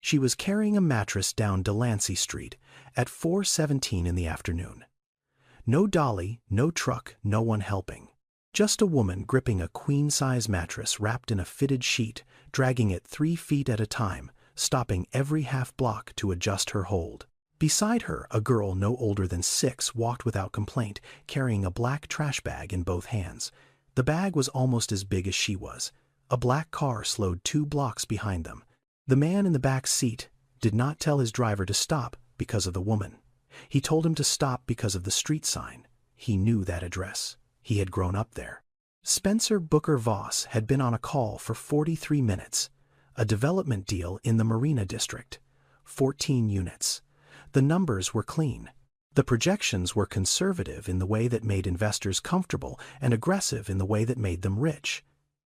She was carrying a mattress down Delancey Street at 4:17 in the afternoon. No dolly, no truck, no one helping. Just a woman gripping a queen-size mattress wrapped in a fitted sheet, dragging it 3 feet at a time, stopping every half-block to adjust her hold. Beside her, a girl no older than 6 walked without complaint, carrying a black trash bag in both hands. The bag was almost as big as she was. A black car slowed 2 blocks behind them. The man in the back seat did not tell his driver to stop because of the woman. He told him to stop because of the street sign. He knew that address. He had grown up there. Spencer Booker Voss had been on a call for 43 minutes. A development deal in the Marina District. 14 units. The numbers were clean. The projections were conservative in the way that made investors comfortable and aggressive in the way that made them rich.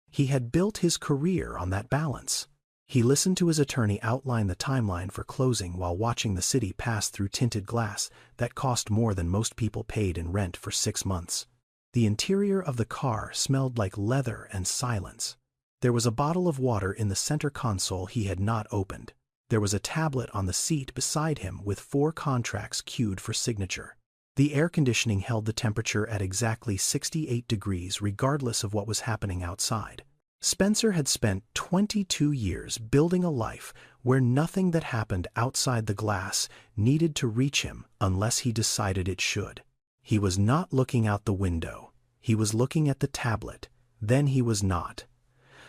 He had built his career on that balance. He listened to his attorney outline the timeline for closing while watching the city pass through tinted glass that cost more than most people paid in rent for 6 months. The interior of the car smelled like leather and silence. There was a bottle of water in the center console he had not opened. There was a tablet on the seat beside him with 4 contracts queued for signature. The air conditioning held the temperature at exactly 68 degrees regardless of what was happening outside. Spencer had spent 22 years building a life where nothing that happened outside the glass needed to reach him unless he decided it should. He was not looking out the window. He was looking at the tablet. Then he was not.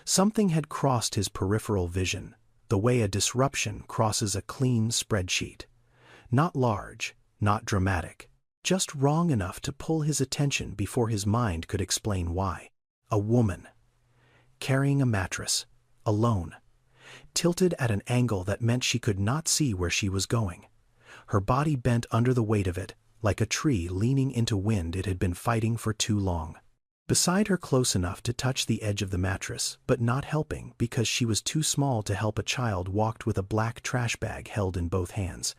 Something had crossed his peripheral vision, the way a disruption crosses a clean spreadsheet. Not large, not dramatic, just wrong enough to pull his attention before his mind could explain why. A woman. Carrying a mattress, alone, tilted at an angle that meant she could not see where she was going. Her body bent under the weight of it, like a tree leaning into wind it had been fighting for too long. Beside her, close enough to touch the edge of the mattress, but not helping because she was too small to help, a child walked with a black trash bag held in both hands.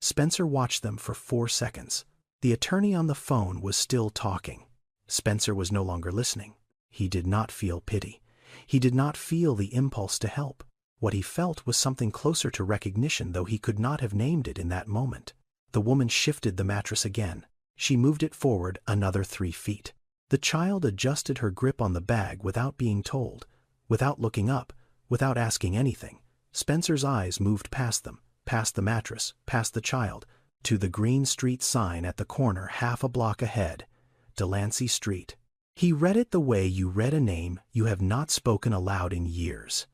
Spencer watched them for 4 seconds. The attorney on the phone was still talking. Spencer was no longer listening. He did not feel pity. He did not feel the impulse to help. What he felt was something closer to recognition, though he could not have named it in that moment. The woman shifted the mattress again. She moved it forward another 3 feet. The child adjusted her grip on the bag without being told, without looking up, without asking anything. Spencer's eyes moved past them, past the mattress, past the child, to the Green Street sign at the corner half a block ahead, Delancey Street. He read it the way you read a name you have not spoken aloud in years.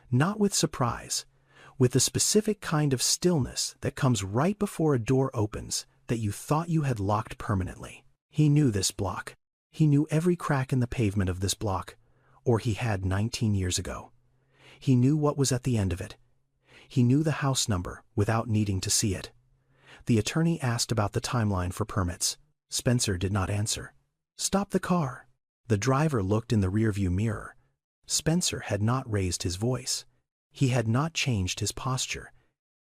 Not with surprise, with the specific kind of stillness that comes right before a door opens that you thought you had locked permanently. He knew this block. He knew every crack in the pavement of this block, or he had 19 years ago. He knew what was at the end of it. He knew the house number without needing to see it. The attorney asked about the timeline for permits. Spencer did not answer. "Stop the car." The driver looked in the rearview mirror. Spencer had not raised his voice. He had not changed his posture.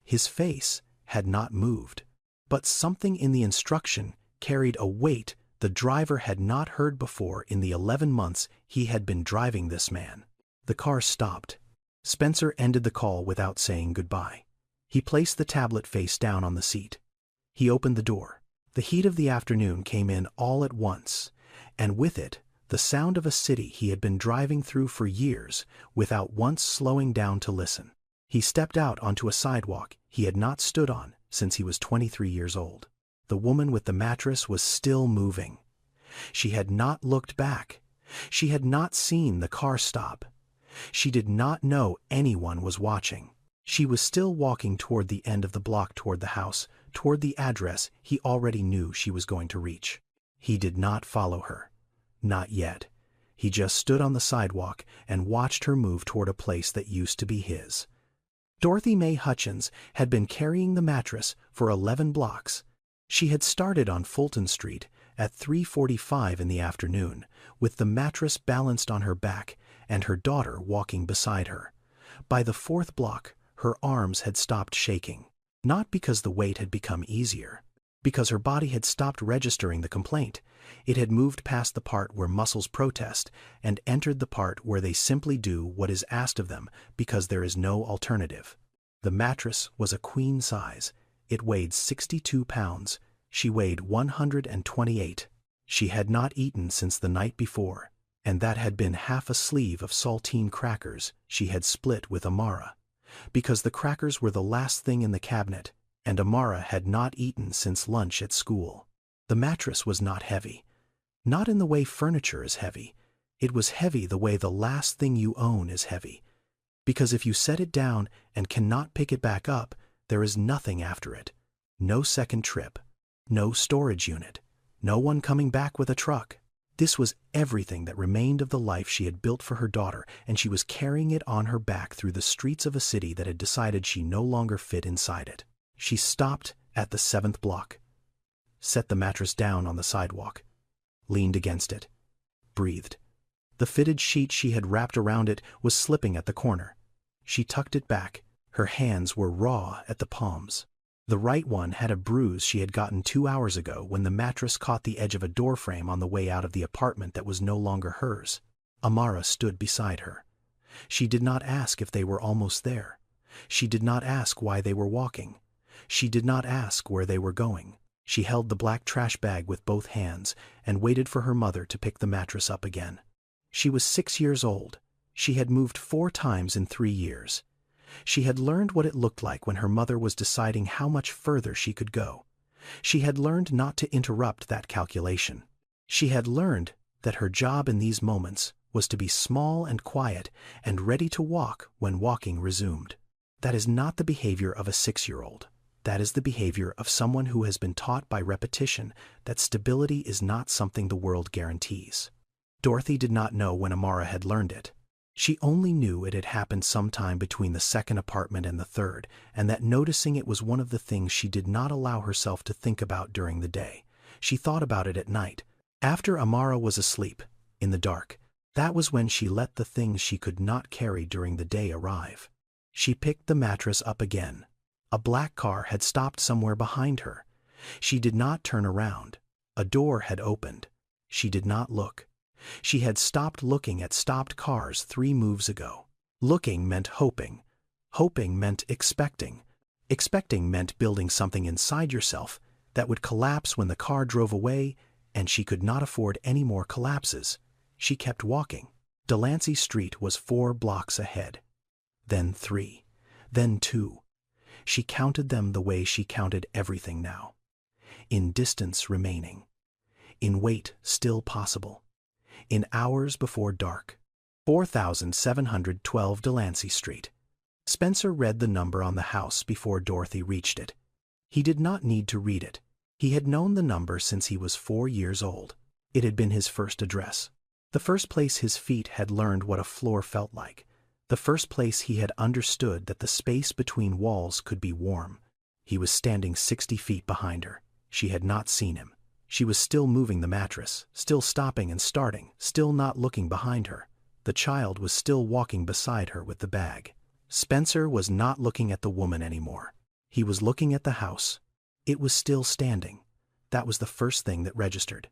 His face had not moved. But something in the instruction carried a weight the driver had not heard before in the 11 months he had been driving this man. The car stopped. Spencer ended the call without saying goodbye. He placed the tablet face down on the seat. He opened the door. The heat of the afternoon came in all at once, and with it, the sound of a city he had been driving through for years without once slowing down to listen. He stepped out onto a sidewalk he had not stood on since he was 23 years old. The woman with the mattress was still moving. She had not looked back. She had not seen the car stop. She did not know anyone was watching. She was still walking toward the end of the block, toward the house, toward the address he already knew she was going to reach. He did not follow her. Not yet. He just stood on the sidewalk and watched her move toward a place that used to be his. Dorothy Mae Hutchins had been carrying the mattress for 11 blocks. She had started on Fulton Street at 3:45 in the afternoon, with the mattress balanced on her back and her daughter walking beside her. By the 4th block, her arms had stopped shaking, not because the weight had become easier, because her body had stopped registering the complaint. It had moved past the part where muscles protest and entered the part where they simply do what is asked of them because there is no alternative. The mattress was a queen size. It weighed 62 pounds. She weighed 128. She had not eaten since the night before, and that had been half a sleeve of saltine crackers she had split with Amara, because the crackers were the last thing in the cabinet, and Amara had not eaten since lunch at school. The mattress was not heavy. Not in the way furniture is heavy. It was heavy the way the last thing you own is heavy. Because if you set it down and cannot pick it back up, there is nothing after it. No second trip. No storage unit. No one coming back with a truck. This was everything that remained of the life she had built for her daughter, and she was carrying it on her back through the streets of a city that had decided she no longer fit inside it. She stopped at the 7th block, set the mattress down on the sidewalk, leaned against it, breathed. The fitted sheet she had wrapped around it was slipping at the corner. She tucked it back. Her hands were raw at the palms. The right one had a bruise she had gotten 2 hours ago when the mattress caught the edge of a doorframe on the way out of the apartment that was no longer hers. Amara stood beside her. She did not ask if they were almost there. She did not ask why they were walking. She did not ask where they were going. She held the black trash bag with both hands and waited for her mother to pick the mattress up again. She was 6 years old. She had moved 4 times in 3 years. She had learned what it looked like when her mother was deciding how much further she could go. She had learned not to interrupt that calculation. She had learned that her job in these moments was to be small and quiet and ready to walk when walking resumed. That is not the behavior of a 6-year-old. That is the behavior of someone who has been taught by repetition that stability is not something the world guarantees. Dorothy did not know when Amara had learned it. She only knew it had happened sometime between the 2nd apartment and the 3rd, and that noticing it was one of the things she did not allow herself to think about during the day. She thought about it at night. After Amara was asleep, in the dark, that was when she let the things she could not carry during the day arrive. She picked the mattress up again. A black car had stopped somewhere behind her. She did not turn around. A door had opened. She did not look. She had stopped looking at stopped cars 3 moves ago. Looking meant hoping. Hoping meant expecting. Expecting meant building something inside yourself that would collapse when the car drove away, and she could not afford any more collapses. She kept walking. Delancey Street was 4 blocks ahead. Then 3. Then 2. She counted them the way she counted everything now. In distance remaining. In wait still possible. In hours before dark. 4712 Delancey Street. Spencer read the number on the house before Dorothy reached it. He did not need to read it. He had known the number since he was 4 years old. It had been his first address. The first place his feet had learned what a floor felt like. The first place he had understood that the space between walls could be warm. He was standing 60 feet behind her. She had not seen him. She was still moving the mattress, still stopping and starting, still not looking behind her. The child was still walking beside her with the bag. Spencer was not looking at the woman anymore. He was looking at the house. It was still standing. That was the first thing that registered.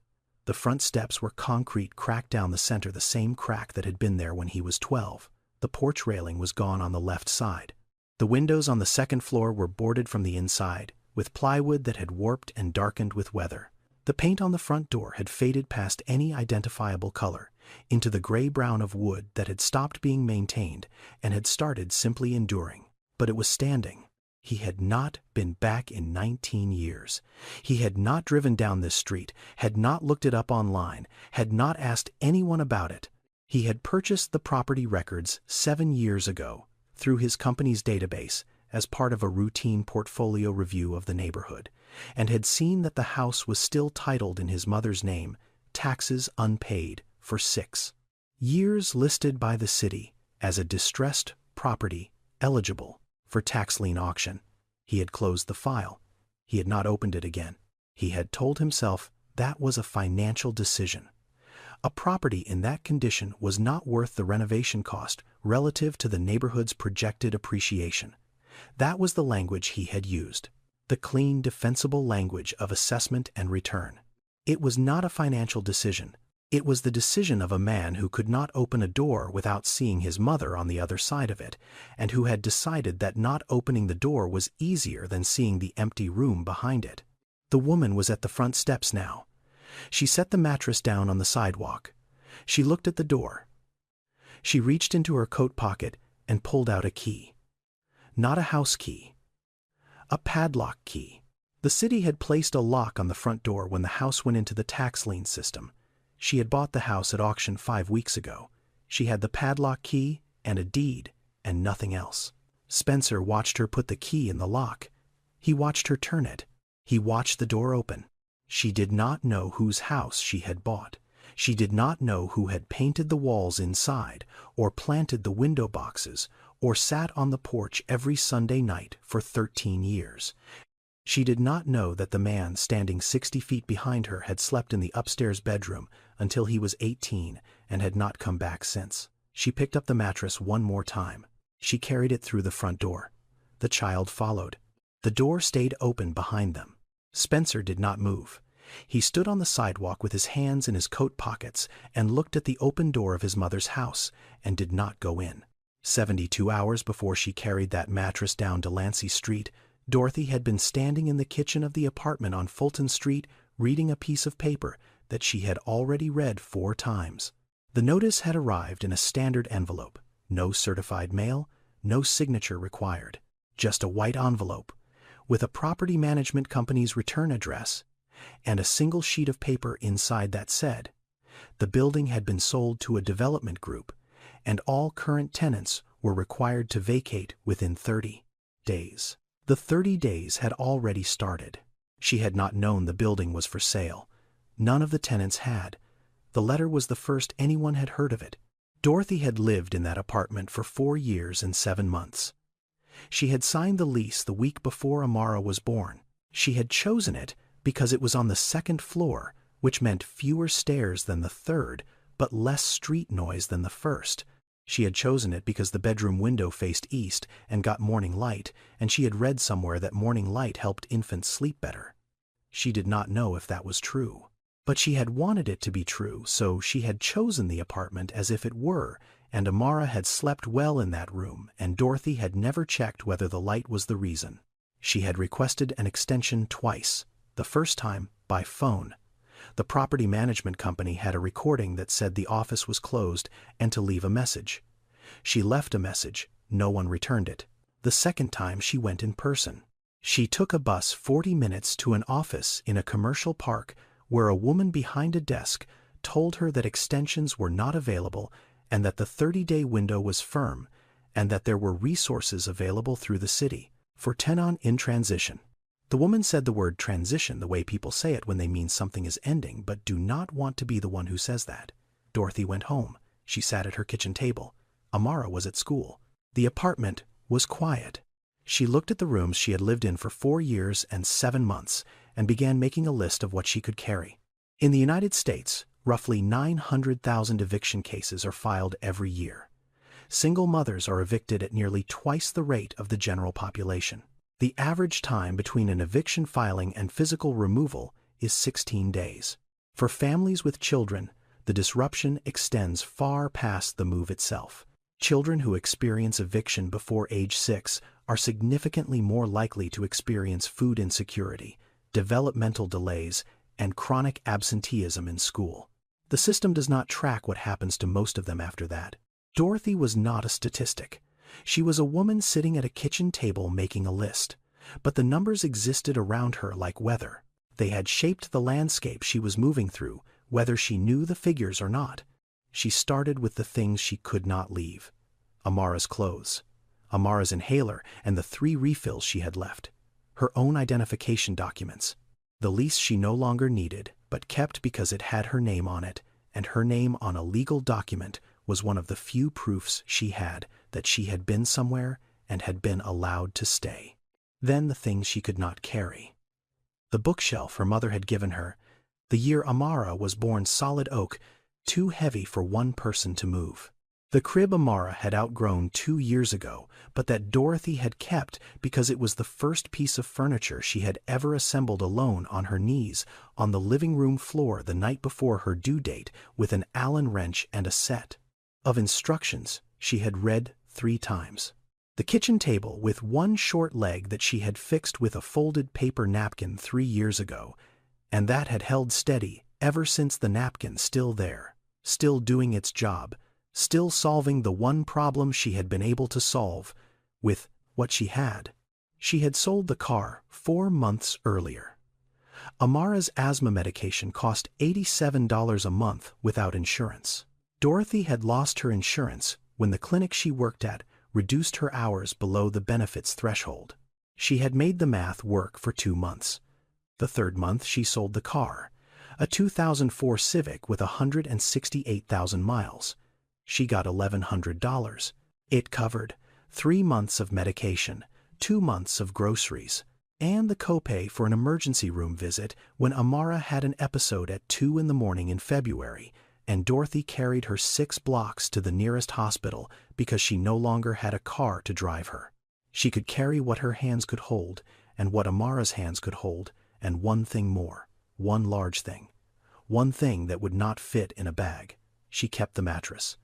The front steps were concrete cracked down the center, the same crack that had been there when he was 12. The porch railing was gone on the left side. The windows on the 2nd floor were boarded from the inside, with plywood that had warped and darkened with weather. The paint on the front door had faded past any identifiable color, into the gray-brown of wood that had stopped being maintained and had started simply enduring. But it was standing. He had not been back in 19 years. He had not driven down this street, had not looked it up online, had not asked anyone about it. He had purchased the property records 7 years ago through his company's database as part of a routine portfolio review of the neighborhood, and had seen that the house was still titled in his mother's name, taxes unpaid, for 6 years, listed by the city as a distressed property eligible for tax lien auction. He had closed the file. He had not opened it again. He had told himself that was a financial decision. A property in that condition was not worth the renovation cost relative to the neighborhood's projected appreciation. That was the language he had used. The clean, defensible language of assessment and return. It was not a financial decision. It was the decision of a man who could not open a door without seeing his mother on the other side of it, and who had decided that not opening the door was easier than seeing the empty room behind it. The woman was at the front steps now. She set the mattress down on the sidewalk. She looked at the door. She reached into her coat pocket and pulled out a key. Not a house key. A padlock key. The city had placed a lock on the front door when the house went into the tax lien system. She had bought the house at auction 5 weeks ago. She had the padlock key and a deed and nothing else. Spencer watched her put the key in the lock. He watched her turn it. He watched the door open. She did not know whose house she had bought. She did not know who had painted the walls inside, or planted the window boxes, or sat on the porch every Sunday night for 13 years. She did not know that the man standing 60 feet behind her had slept in the upstairs bedroom until he was 18 and had not come back since. She picked up the mattress one more time. She carried it through the front door. The child followed. The door stayed open behind them. Spencer did not move. He stood on the sidewalk with his hands in his coat pockets and looked at the open door of his mother's house and did not go in. 72 hours before she carried that mattress down Delancey Street, Dorothy had been standing in the kitchen of the apartment on Fulton Street reading a piece of paper that she had already read 4 times. The notice had arrived in a standard envelope. No certified mail, no signature required. Just a white envelope with a property management company's return address and a single sheet of paper inside that said, the building had been sold to a development group and all current tenants were required to vacate within 30 days. The 30 days had already started. She had not known the building was for sale. None of the tenants had. The letter was the first anyone had heard of it. Dorothy had lived in that apartment for 4 years and 7 months. She had signed the lease the week before Amara was born. She had chosen it because it was on the 2nd floor, which meant fewer stairs than the 3rd, but less street noise than the 1st. She had chosen it because the bedroom window faced east and got morning light, and she had read somewhere that morning light helped infants sleep better. She did not know if that was true. But she had wanted it to be true, so she had chosen the apartment as if it were, and Amara had slept well in that room, and Dorothy had never checked whether the light was the reason. She had requested an extension twice, the first time by phone. The property management company had a recording that said the office was closed and to leave a message. She left a message. No one returned it. The second time she went in person. She took a bus 40 minutes to an office in a commercial park where a woman behind a desk told her that extensions were not available and that the 30-day window was firm and that there were resources available through the city for tenant in transition. The woman said the word transition the way people say it when they mean something is ending but do not want to be the one who says that. Dorothy went home. She sat at her kitchen table. Amara was at school. The apartment was quiet. She looked at the rooms she had lived in for 4 years and 7 months and began making a list of what she could carry. In the United States, roughly 900,000 eviction cases are filed every year. Single mothers are evicted at nearly twice the rate of the general population. The average time between an eviction filing and physical removal is 16 days. For families with children, the disruption extends far past the move itself. Children who experience eviction before age 6 are significantly more likely to experience food insecurity, developmental delays, and chronic absenteeism in school. The system does not track what happens to most of them after that. Dorothy was not a statistic. She was a woman sitting at a kitchen table making a list. But the numbers existed around her like weather. They had shaped the landscape she was moving through, whether she knew the figures or not. She started with the things she could not leave. Amara's clothes, Amara's inhaler and the 3 refills she had left, her own identification documents, the lease she no longer needed but kept because it had her name on it, and her name on a legal document was one of the few proofs she had that she had been somewhere and had been allowed to stay. Then the things she could not carry. The bookshelf her mother had given her, the year Amara was born, solid oak, too heavy for one person to move. The crib Amara had outgrown 2 years ago, but that Dorothy had kept because it was the first piece of furniture she had ever assembled alone on her knees on the living room floor the night before her due date with an Allen wrench and a set of instructions she had read 3 times. The kitchen table with one short leg that she had fixed with a folded paper napkin 3 years ago, and that had held steady ever since, the napkin still there, still doing its job, still solving the one problem she had been able to solve with what she had. She had sold the car 4 months earlier. Amara's asthma medication cost $87 a month without insurance. Dorothy had lost her insurance when the clinic she worked at reduced her hours below the benefits threshold. She had made the math work for 2 months. The 3rd month she sold the car, a 2004 Civic with 168,000 miles. She got $1,100. It covered 3 months of medication, 2 months of groceries, and the copay for an emergency room visit when Amara had an episode at 2 in the morning in February, and Dorothy carried her 6 blocks to the nearest hospital because she no longer had a car to drive her. She could carry what her hands could hold and what Amara's hands could hold, and one thing more, one large thing, one thing that would not fit in a bag. She kept the mattress.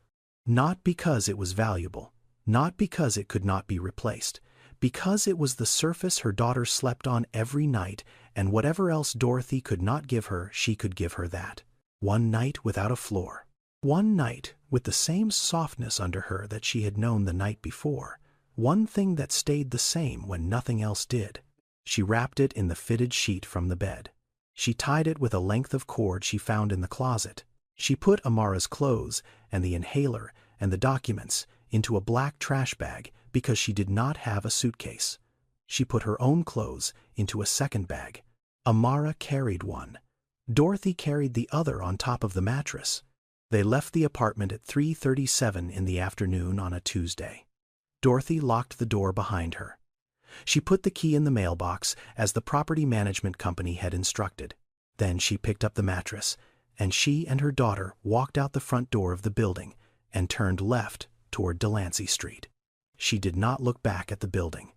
Not because it was valuable, not because it could not be replaced, because it was the surface her daughter slept on every night, and whatever else Dorothy could not give her, she could give her that. One night without a floor. One night with the same softness under her that she had known the night before. One thing that stayed the same when nothing else did. She wrapped it in the fitted sheet from the bed. She tied it with a length of cord she found in the closet. She put Amara's clothes and the inhaler and the documents into a black trash bag because she did not have a suitcase. She put her own clothes into a second bag. Amara carried one. Dorothy carried the other on top of the mattress. They left the apartment at 3:37 in the afternoon on a Tuesday. Dorothy locked the door behind her. She put the key in the mailbox as the property management company had instructed. Then she picked up the mattress, and she and her daughter walked out the front door of the building and turned left toward Delancey Street. She did not look back at the building.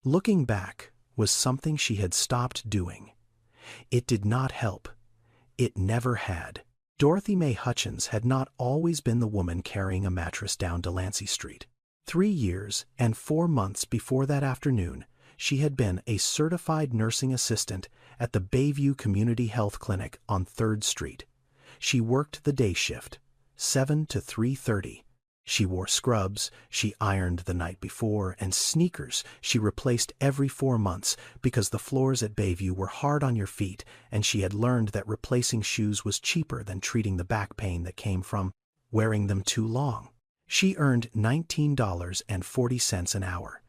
Looking back was something she had stopped doing. It did not help. It never had. Dorothy Mae Hutchins had not always been the woman carrying a mattress down Delancey Street. 3 years and 4 months before that afternoon, she had been a certified nursing assistant at the Bayview Community Health Clinic on 3rd Street. She worked the day shift, 7 to 3:30. She wore scrubs she ironed the night before and sneakers she replaced every 4 months because the floors at Bayview were hard on your feet, and she had learned that replacing shoes was cheaper than treating the back pain that came from wearing them too long. She earned $19.40 an hour.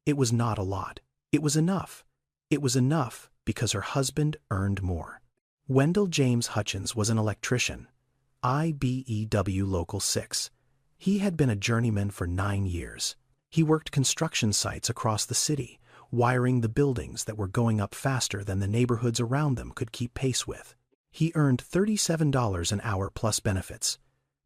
It was not a lot. It was enough. It was enough because her husband earned more. Wendell James Hutchins was an electrician, IBEW Local 6. He had been a journeyman for 9 years. He worked construction sites across the city, wiring the buildings that were going up faster than the neighborhoods around them could keep pace with. He earned $37 an hour plus benefits.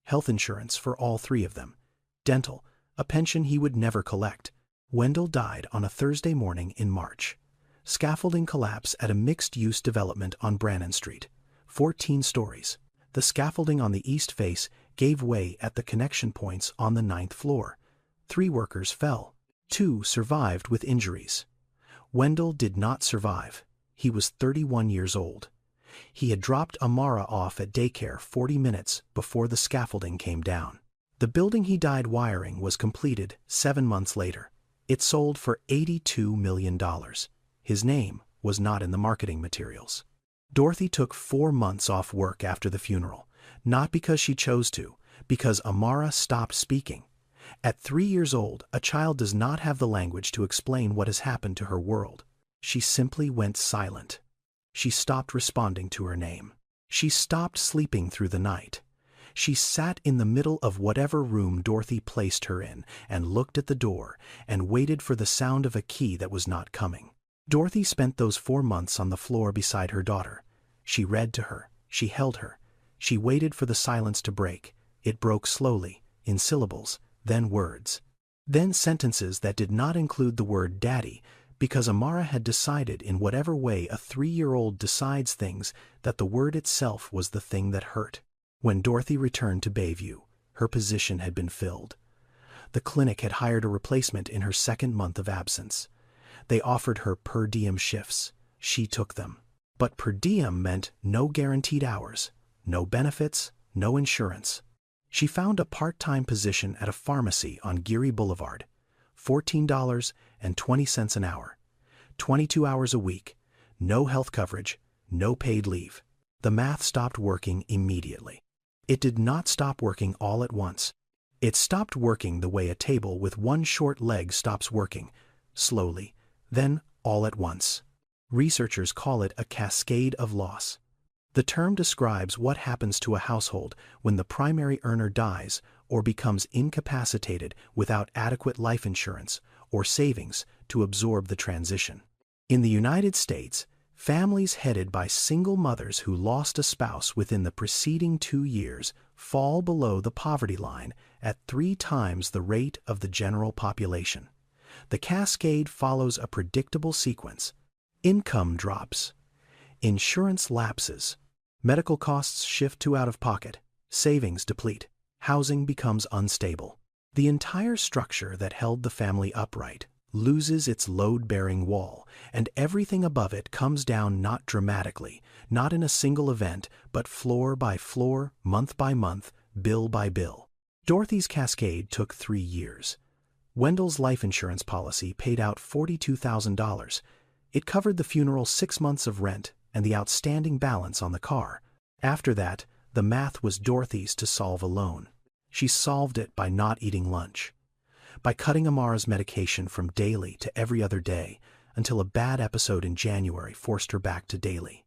Health insurance for all 3 of them. Dental, a pension he would never collect. Wendell died on a Thursday morning in March. Scaffolding collapse at a mixed-use development on Brannan Street. 14 stories. The scaffolding on the east face gave way at the connection points on the 9th floor. 3 workers fell. 2 survived with injuries. Wendell did not survive. He was 31 years old. He had dropped Amara off at daycare 40 minutes before the scaffolding came down. The building he died wiring was completed 7 months later. It sold for $82 million. His name was not in the marketing materials. Dorothy took 4 months off work after the funeral, not because she chose to, because Amara stopped speaking. At 3 years old, a child does not have the language to explain what has happened to her world. She simply went silent. She stopped responding to her name. She stopped sleeping through the night. She sat in the middle of whatever room Dorothy placed her in and looked at the door and waited for the sound of a key that was not coming. Dorothy spent those 4 months on the floor beside her daughter. She read to her. She held her. She waited for the silence to break. It broke slowly, in syllables, then words. Then sentences that did not include the word daddy, because Amara had decided in whatever way a 3-year-old decides things that the word itself was the thing that hurt. When Dorothy returned to Bayview, her position had been filled. The clinic had hired a replacement in her 2nd month of absence. They offered her per diem shifts. She took them. But per diem meant no guaranteed hours, no benefits, no insurance. She found a part-time position at a pharmacy on Geary Boulevard, $14.20 an hour, 22 hours a week, no health coverage, no paid leave. The math stopped working immediately. It did not stop working all at once. It stopped working the way a table with one short leg stops working, slowly, then all at once. Researchers call it a cascade of loss. The term describes what happens to a household when the primary earner dies or becomes incapacitated without adequate life insurance or savings to absorb the transition. In the United States, families headed by single mothers who lost a spouse within the preceding 2 years fall below the poverty line at 3 times the rate of the general population. The cascade follows a predictable sequence. Income drops. Insurance lapses. Medical costs shift to out-of-pocket. Savings deplete. Housing becomes unstable. The entire structure that held the family upright loses its load-bearing wall, and everything above it comes down not dramatically, not in a single event, but floor by floor, month by month, bill by bill. Dorothy's cascade took 3 years. Wendell's life insurance policy paid out $42,000. It covered the funeral, 6 months of rent, and the outstanding balance on the car. After that, the math was Dorothy's to solve alone. She solved it by not eating lunch, by cutting Amara's medication from daily to every other day until a bad episode in January forced her back to daily,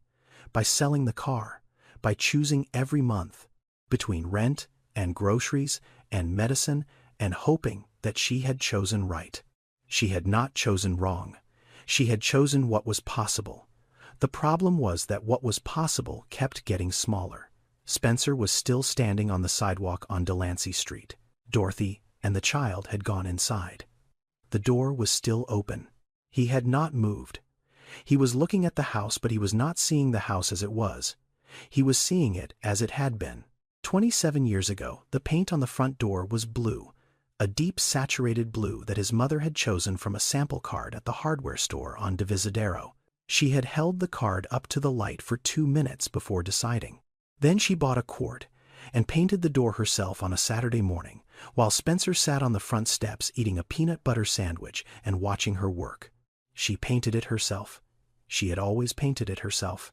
by selling the car, by choosing every month between rent and groceries and medicine and hoping that she had chosen right. She had not chosen wrong. She had chosen what was possible. The problem was that what was possible kept getting smaller. Spencer was still standing on the sidewalk on Delancey Street. Dorothy and the child had gone inside. The door was still open. He had not moved. He was looking at the house, but he was not seeing the house as it was. He was seeing it as it had been. 27 years ago, the paint on the front door was blue, a deep saturated blue that his mother had chosen from a sample card at the hardware store on Divisadero. She had held the card up to the light for 2 minutes before deciding. Then she bought a quart and painted the door herself on a Saturday morning, while Spencer sat on the front steps eating a peanut butter sandwich and watching her work. She painted it herself. She had always painted it herself.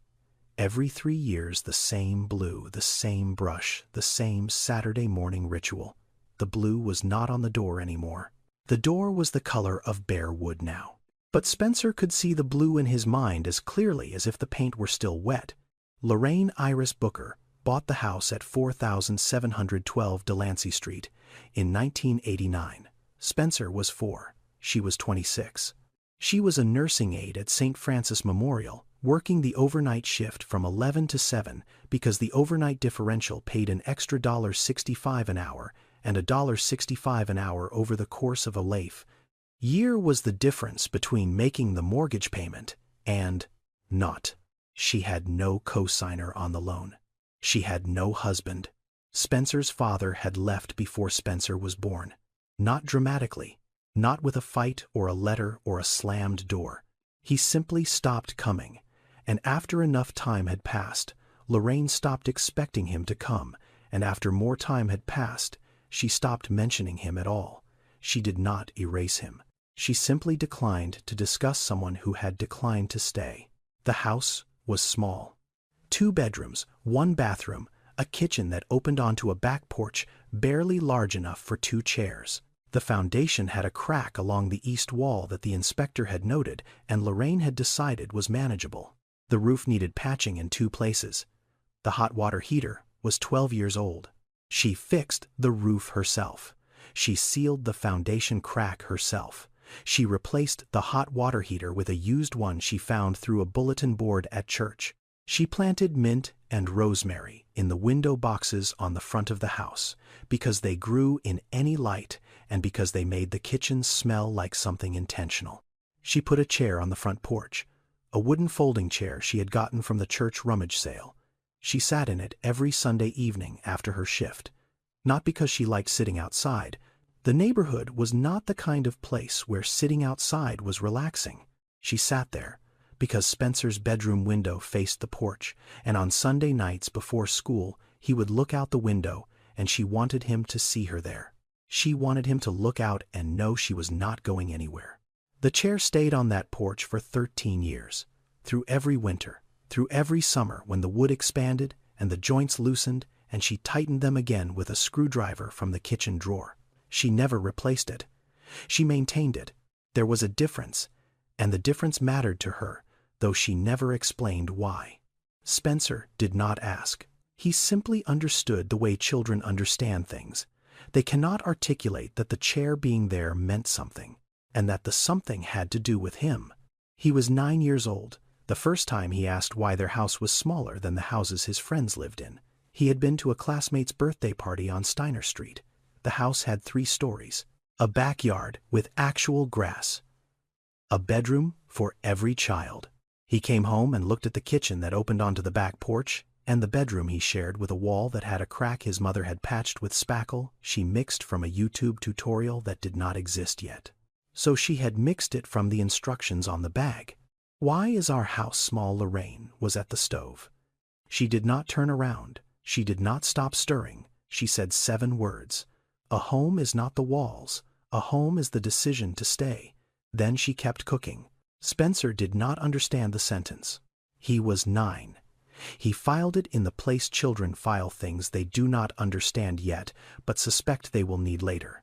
Every 3 years, the same blue, the same brush, the same Saturday morning ritual. The blue was not on the door anymore. The door was the color of bare wood now. But Spencer could see the blue in his mind as clearly as if the paint were still wet. Lorraine Iris Booker bought the house at 4712 Delancey Street in 1989. Spencer was 4. She was 26. She was a nursing aide at St. Francis Memorial, working the overnight shift from 11 to 7 because the overnight differential paid an extra $1.65 an hour and $1.65 an hour over the course of a life. Year was the difference between making the mortgage payment and not. She had no co-signer on the loan. She had no husband. Spencer's father had left before Spencer was born. Not dramatically, not with a fight or a letter or a slammed door. He simply stopped coming, and after enough time had passed, Lorraine stopped expecting him to come, and after more time had passed, she stopped mentioning him at all. She did not erase him. She simply declined to discuss someone who had declined to stay. The house was small. 2 bedrooms, 1 bathroom, a kitchen that opened onto a back porch barely large enough for 2 chairs. The foundation had a crack along the east wall that the inspector had noted and Lorraine had decided was manageable. The roof needed patching in 2 places. The hot water heater was 12 years old. She fixed the roof herself. She sealed the foundation crack herself. She replaced the hot water heater with a used one she found through a bulletin board at church. She planted mint and rosemary in the window boxes on the front of the house, because they grew in any light and because they made the kitchen smell like something intentional. She put a chair on the front porch, a wooden folding chair she had gotten from the church rummage sale. She sat in it every Sunday evening after her shift, not because she liked sitting outside. The neighborhood was not the kind of place where sitting outside was relaxing. She sat there because Spencer's bedroom window faced the porch, and on Sunday nights before school he would look out the window, and she wanted him to see her there. She wanted him to look out and know she was not going anywhere. The chair stayed on that porch for 13 years, through every winter, through every summer when the wood expanded and the joints loosened and she tightened them again with a screwdriver from the kitchen drawer. She never replaced it. She maintained it. There was a difference, and the difference mattered to her, though she never explained why. Spencer did not ask. He simply understood the way children understand things. They cannot articulate that the chair being there meant something, and that the something had to do with him. He was 9 years old, the first time he asked why their house was smaller than the houses his friends lived in. He had been to a classmate's birthday party on Steiner Street. The house had 3 stories, a backyard with actual grass, a bedroom for every child. He came home and looked at the kitchen that opened onto the back porch, and the bedroom he shared with a wall that had a crack his mother had patched with spackle she mixed from a YouTube tutorial that did not exist yet. So she had mixed it from the instructions on the bag. "Why is our house small?" Lorraine was at the stove. She did not turn around. She did not stop stirring. She said 7 words. "A home is not the walls. A home is the decision to stay." Then she kept cooking. Spencer did not understand the sentence. He was 9. He filed it in the place children file things they do not understand yet, but suspect they will need later.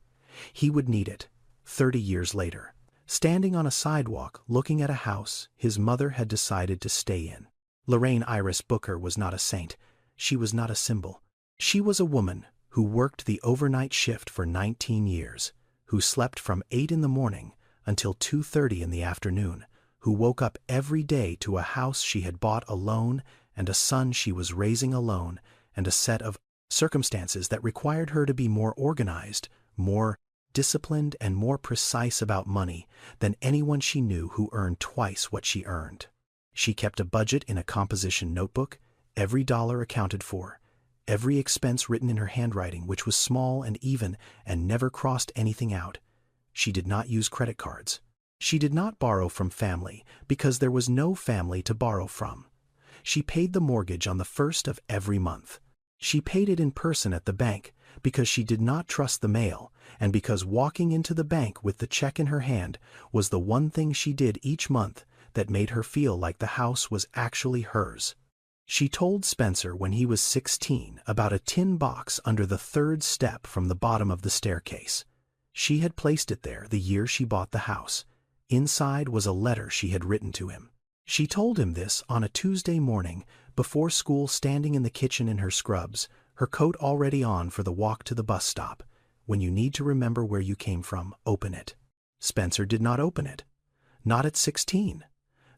He would need it 30 years later, standing on a sidewalk looking at a house his mother had decided to stay in. Lorraine Iris Booker was not a saint. She was not a symbol. She was a woman who worked the overnight shift for 19 years, who slept from 8 in the morning until 2:30 in the afternoon, who woke up every day to a house she had bought alone and a son she was raising alone and a set of circumstances that required her to be more organized, more disciplined, and more precise about money than anyone she knew who earned twice what she earned. She kept a budget in a composition notebook, every dollar accounted for, every expense written in her handwriting, which was small and even and never crossed anything out. She did not use credit cards. She did not borrow from family because there was no family to borrow from. She paid the mortgage on the 1st of every month. She paid it in person at the bank because she did not trust the mail, and because walking into the bank with the check in her hand was the one thing she did each month that made her feel like the house was actually hers. She told Spencer when he was 16 about a tin box under the 3rd step from the bottom of the staircase. She had placed it there the year she bought the house. Inside was a letter she had written to him. She told him this on a Tuesday morning before school, standing in the kitchen in her scrubs, her coat already on for the walk to the bus stop. When you need to remember where you came from, open it. Spencer did not open it. Not at 16.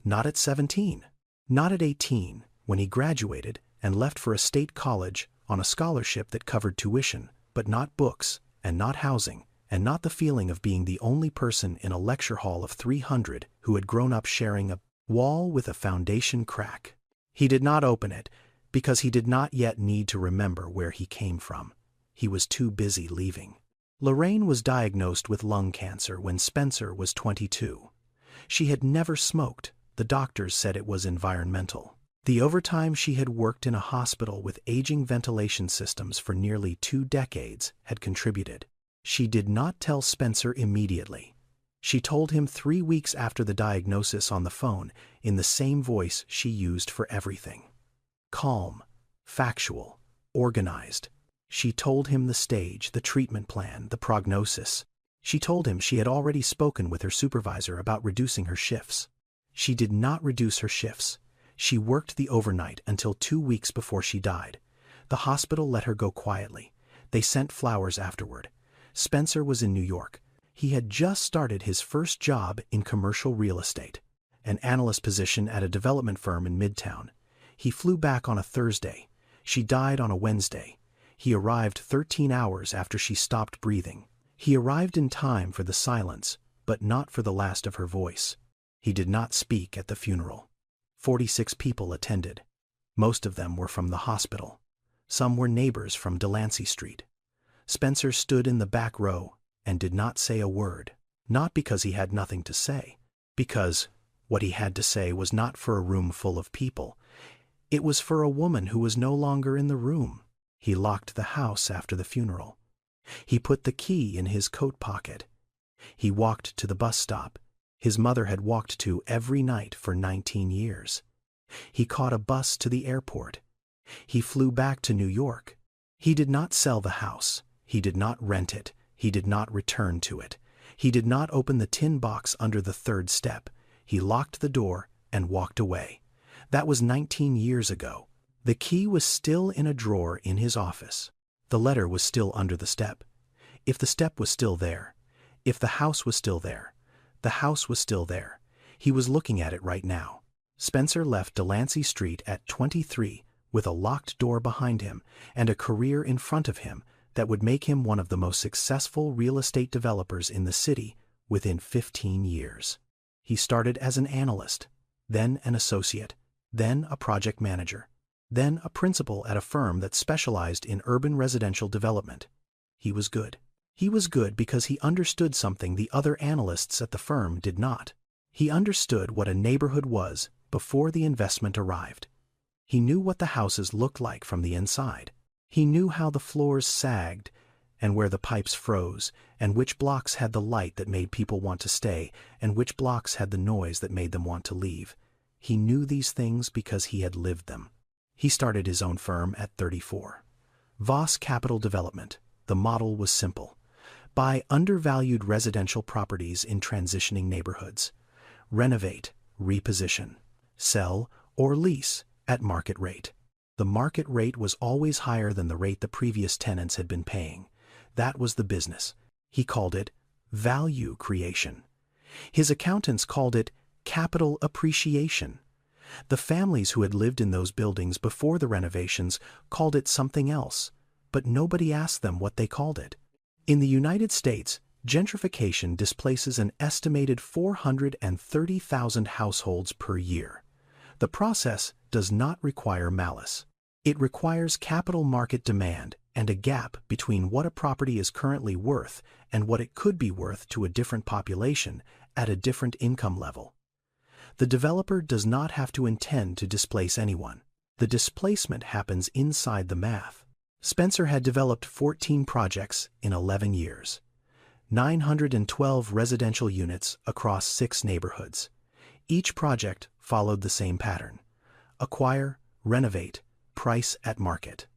Not at 17. Not at 18, when he graduated and left for a state college on a scholarship that covered tuition, but not books, and not housing, and not the feeling of being the only person in a lecture hall of 300 who had grown up sharing a wall with a foundation crack. He did not open it because he did not yet need to remember where he came from. He was too busy leaving. Lorraine was diagnosed with lung cancer when Spencer was 22. She had never smoked. The doctors said it was environmental. The overtime she had worked in a hospital with aging ventilation systems for nearly 2 decades had contributed. She did not tell Spencer immediately. She told him 3 weeks after the diagnosis on the phone in the same voice she used for everything. Calm, factual, organized. She told him the stage, the treatment plan, the prognosis. She told him she had already spoken with her supervisor about reducing her shifts. She did not reduce her shifts. She worked the overnight until 2 weeks before she died. The hospital let her go quietly. They sent flowers afterward. Spencer was in New York. He had just started his first job in commercial real estate, an analyst position at a development firm in Midtown. He flew back on a Thursday. She died on a Wednesday. He arrived 13 hours after she stopped breathing. He arrived in time for the silence, but not for the last of her voice. He did not speak at the funeral. 46 people attended. Most of them were from the hospital. Some were neighbors from Delancey Street. Spencer stood in the back row and did not say a word, not because he had nothing to say, because what he had to say was not for a room full of people. It was for a woman who was no longer in the room. He locked the house after the funeral. He put the key in his coat pocket. He walked to the bus stop his mother had walked to every night for 19 years. He caught a bus to the airport. He flew back to New York. He did not sell the house. He did not rent it. He did not return to it. He did not open the tin box under the third step. He locked the door and walked away. That was 19 years ago. The key was still in a drawer in his office. The letter was still under the step. If the step was still there, if the house was still there, the house was still there. He was looking at it right now. Spencer left Delancey Street at 23 with a locked door behind him and a career in front of him that would make him one of the most successful real estate developers in the city within 15 years. He started as an analyst, then an associate, then a project manager, then a principal at a firm that specialized in urban residential development. He was good. He was good because he understood something the other analysts at the firm did not. He understood what a neighborhood was before the investment arrived. He knew what the houses looked like from the inside. He knew how the floors sagged and where the pipes froze, and which blocks had the light that made people want to stay, and which blocks had the noise that made them want to leave. He knew these things because he had lived them. He started his own firm at 34. Voss Capital Development. The model was simple. Buy undervalued residential properties in transitioning neighborhoods. Renovate, reposition, sell, or lease at market rate. The market rate was always higher than the rate the previous tenants had been paying. That was the business. He called it value creation. His accountants called it capital appreciation. The families who had lived in those buildings before the renovations called it something else, but nobody asked them what they called it. In the United States, gentrification displaces an estimated 430,000 households per year. The process does not require malice. It requires capital market demand and a gap between what a property is currently worth and what it could be worth to a different population at a different income level. The developer does not have to intend to displace anyone. The displacement happens inside the math. Spencer had developed 14 projects in 11 years. 912 residential units across 6 neighborhoods. Each project followed the same pattern. Acquire, renovate, price at market.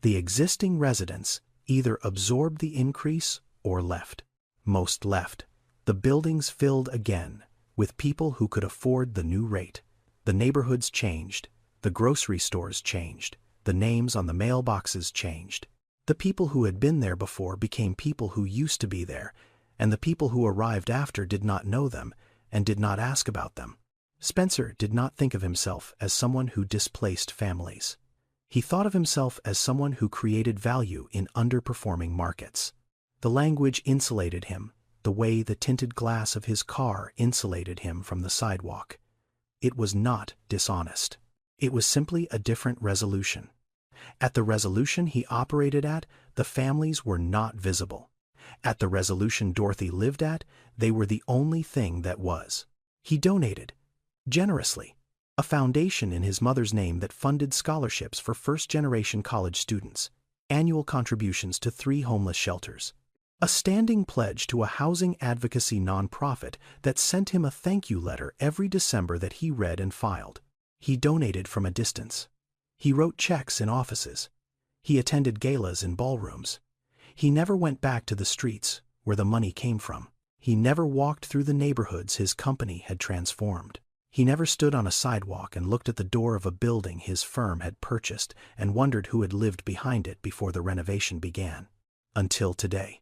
The existing residents either absorbed the increase or left. Most left. The buildings filled again with people who could afford the new rate. The neighborhoods changed. The grocery stores changed. The names on the mailboxes changed. The people who had been there before became people who used to be there, and the people who arrived after did not know them and did not ask about them. Spencer did not think of himself as someone who displaced families. He thought of himself as someone who created value in underperforming markets. The language insulated him, the way the tinted glass of his car insulated him from the sidewalk. It was not dishonest. It was simply a different resolution. At the resolution he operated at, the families were not visible. At the resolution Dorothy lived at, they were the only thing that was. He donated, generously, a foundation in his mother's name that funded scholarships for first-generation college students, annual contributions to 3 homeless shelters, a standing pledge to a housing advocacy nonprofit that sent him a thank you letter every December that he read and filed. He donated from a distance. He wrote checks in offices. He attended galas in ballrooms. He never went back to the streets where the money came from. He never walked through the neighborhoods his company had transformed. He never stood on a sidewalk and looked at the door of a building his firm had purchased and wondered who had lived behind it before the renovation began. Until today.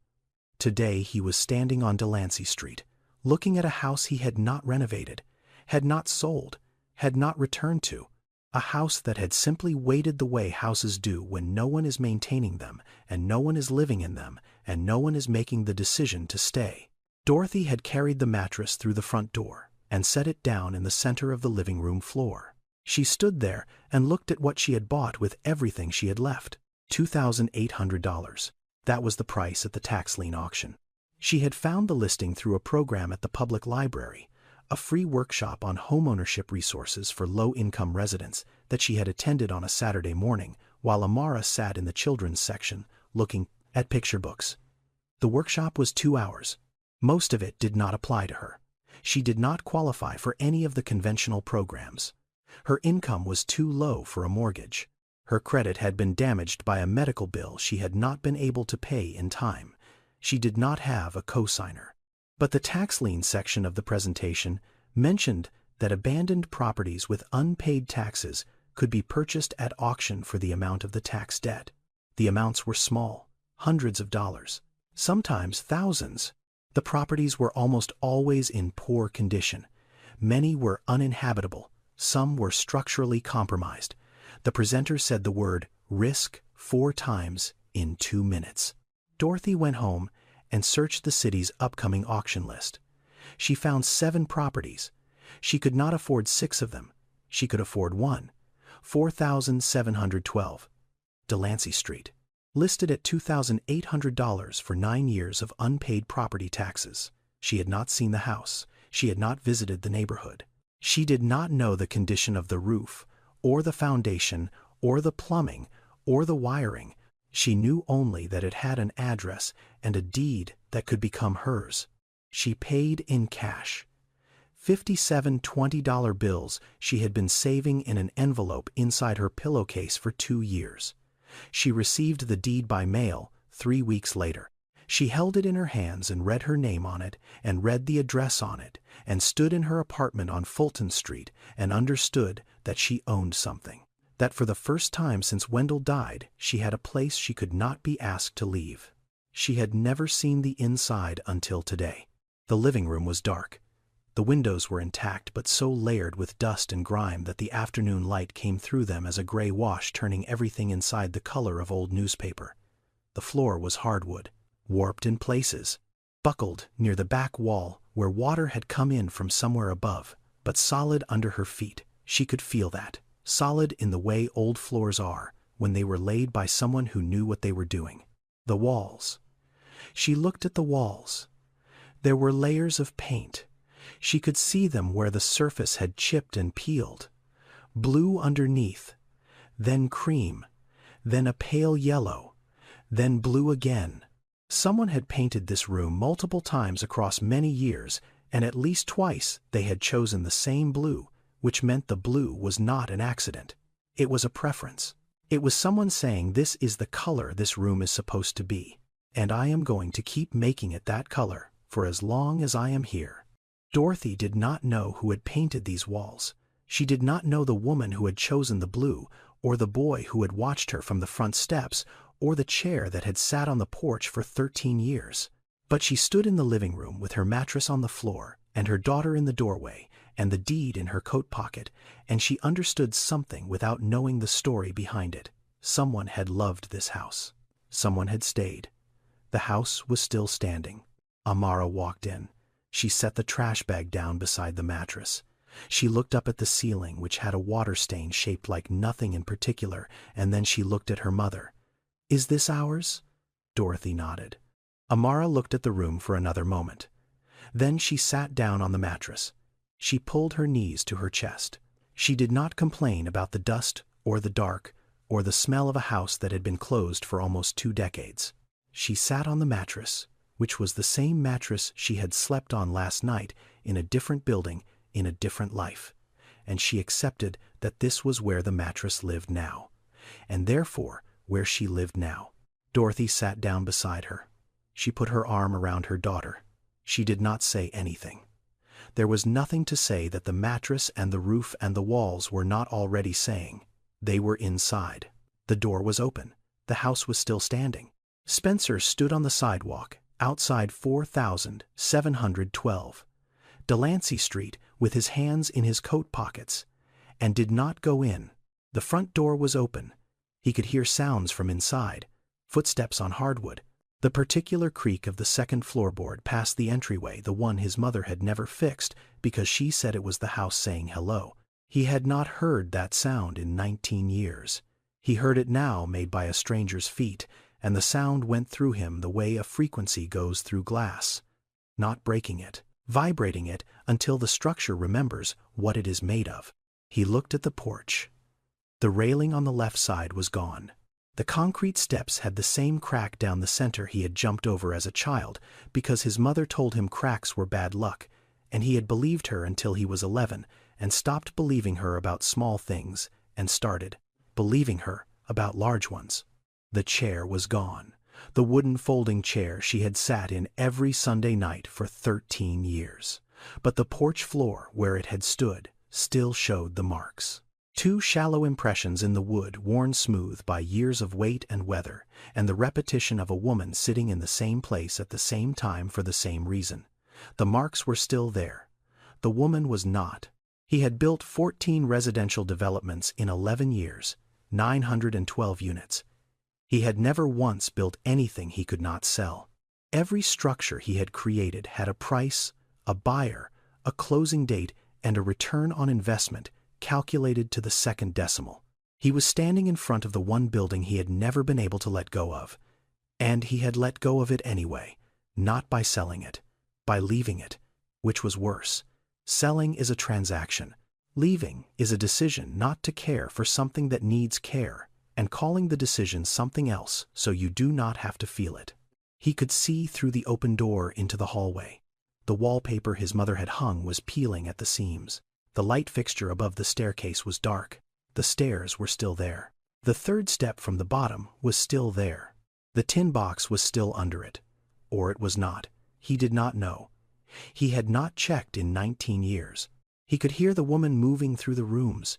Today he was standing on Delancey Street, looking at a house he had not renovated, had not sold, had not returned to, A house that had simply waited the way houses do when no one is maintaining them, and no one is living in them, and no one is making the decision to stay. Dorothy had carried the mattress through the front door and set it down in the center of the living room floor. She stood there and looked at what she had bought with everything she had left. $2,800. That was the price at the tax lien auction. She had found the listing through a program at the public library, a free workshop on homeownership resources for low-income residents that she had attended on a Saturday morning while Amara sat in the children's section looking at picture books. The workshop was 2 hours. Most of it did not apply to her. She did not qualify for any of the conventional programs. Her income was too low for a mortgage. Her credit had been damaged by a medical bill she had not been able to pay in time. She did not have a cosigner. But the tax lien section of the presentation mentioned that abandoned properties with unpaid taxes could be purchased at auction for the amount of the tax debt. The amounts were small, hundreds of dollars, sometimes thousands. The properties were almost always in poor condition. Many were uninhabitable. Some were structurally compromised. The presenter said the word risk 4 times in 2 minutes. Dorothy went home and searched the city's upcoming auction list. She found 7 properties. She could not afford 6 of them. She could afford 1. 4,712. Delancey Street. Listed at $2,800 for 9 years of unpaid property taxes. She had not seen the house. She had not visited the neighborhood. She did not know the condition of the roof, or the foundation, or the plumbing, or the wiring. She knew only that it had an address and a deed that could become hers. She paid in cash. 57 $20 bills she had been saving in an envelope inside her pillowcase for 2 years. She received the deed by mail 3 weeks later. She held it in her hands and read her name on it and read the address on it and stood in her apartment on Fulton Street and understood that she owned something. That for the first time since Wendell died, she had a place she could not be asked to leave. She had never seen the inside until today. The living room was dark. The windows were intact but so layered with dust and grime that the afternoon light came through them as a gray wash, turning everything inside the color of old newspaper. The floor was hardwood, warped in places, buckled near the back wall where water had come in from somewhere above, but solid under her feet. She could feel that, solid in the way old floors are when they were laid by someone who knew what they were doing. The walls. She looked at the walls. There were layers of paint. She could see them where the surface had chipped and peeled. Blue underneath, then cream, then a pale yellow, then blue again. Someone had painted this room multiple times across many years, and at least twice they had chosen the same blue, which meant the blue was not an accident. It was a preference. It was someone saying, this is the color this room is supposed to be, and I am going to keep making it that color for as long as I am here. Dorothy did not know who had painted these walls. She did not know the woman who had chosen the blue, or the boy who had watched her from the front steps, or the chair that had sat on the porch for 13 years. But she stood in the living room with her mattress on the floor, and her daughter in the doorway, and the deed in her coat pocket, and she understood something without knowing the story behind it. Someone had loved this house. Someone had stayed. The house was still standing. Amara walked in. She set the trash bag down beside the mattress. She looked up at the ceiling, which had a water stain shaped like nothing in particular, and then she looked at her mother. Is this ours? Dorothy nodded. Amara looked at the room for another moment. Then she sat down on the mattress. She pulled her knees to her chest. She did not complain about the dust or the dark or the smell of a house that had been closed for almost 2 decades. She sat on the mattress, which was the same mattress she had slept on last night in a different building in a different life, and she accepted that this was where the mattress lived now, and therefore where she lived now. Dorothy sat down beside her. She put her arm around her daughter. She did not say anything. There was nothing to say that the mattress and the roof and the walls were not already saying. They were inside. The door was open. The house was still standing. Spencer stood on the sidewalk outside 4,712 Delancey Street with his hands in his coat pockets, and did not go in. The front door was open. He could hear sounds from inside, footsteps on hardwood, the particular creak of the second floorboard past the entryway, the one his mother had never fixed because she said it was the house saying hello. He had not heard that sound in 19 years. He heard it now, made by a stranger's feet, and the sound went through him the way a frequency goes through glass, not breaking it, vibrating it until the structure remembers what it is made of. He looked at the porch. The railing on the left side was gone. The concrete steps had the same crack down the center he had jumped over as a child because his mother told him cracks were bad luck, and he had believed her until he was 11 and stopped believing her about small things and started believing her about large ones. The chair was gone, the wooden folding chair she had sat in every Sunday night for 13 years. But the porch floor where it had stood still showed the marks. 2 shallow impressions in the wood worn smooth by years of weight and weather, and the repetition of a woman sitting in the same place at the same time for the same reason. The marks were still there. The woman was not. He had built 14 residential developments in 11 years, 912 units. He had never once built anything he could not sell. Every structure he had created had a price, a buyer, a closing date, and a return on investment calculated to the second decimal. He was standing in front of the one building he had never been able to let go of. And he had let go of it anyway, not by selling it, by leaving it, which was worse. Selling is a transaction. Leaving is a decision not to care for something that needs care, and calling the decision something else so you do not have to feel it. He could see through the open door into the hallway. The wallpaper his mother had hung was peeling at the seams. The light fixture above the staircase was dark. The stairs were still there. The third step from the bottom was still there. The tin box was still under it. Or it was not. He did not know. He had not checked in 19 years. He could hear the woman moving through the rooms.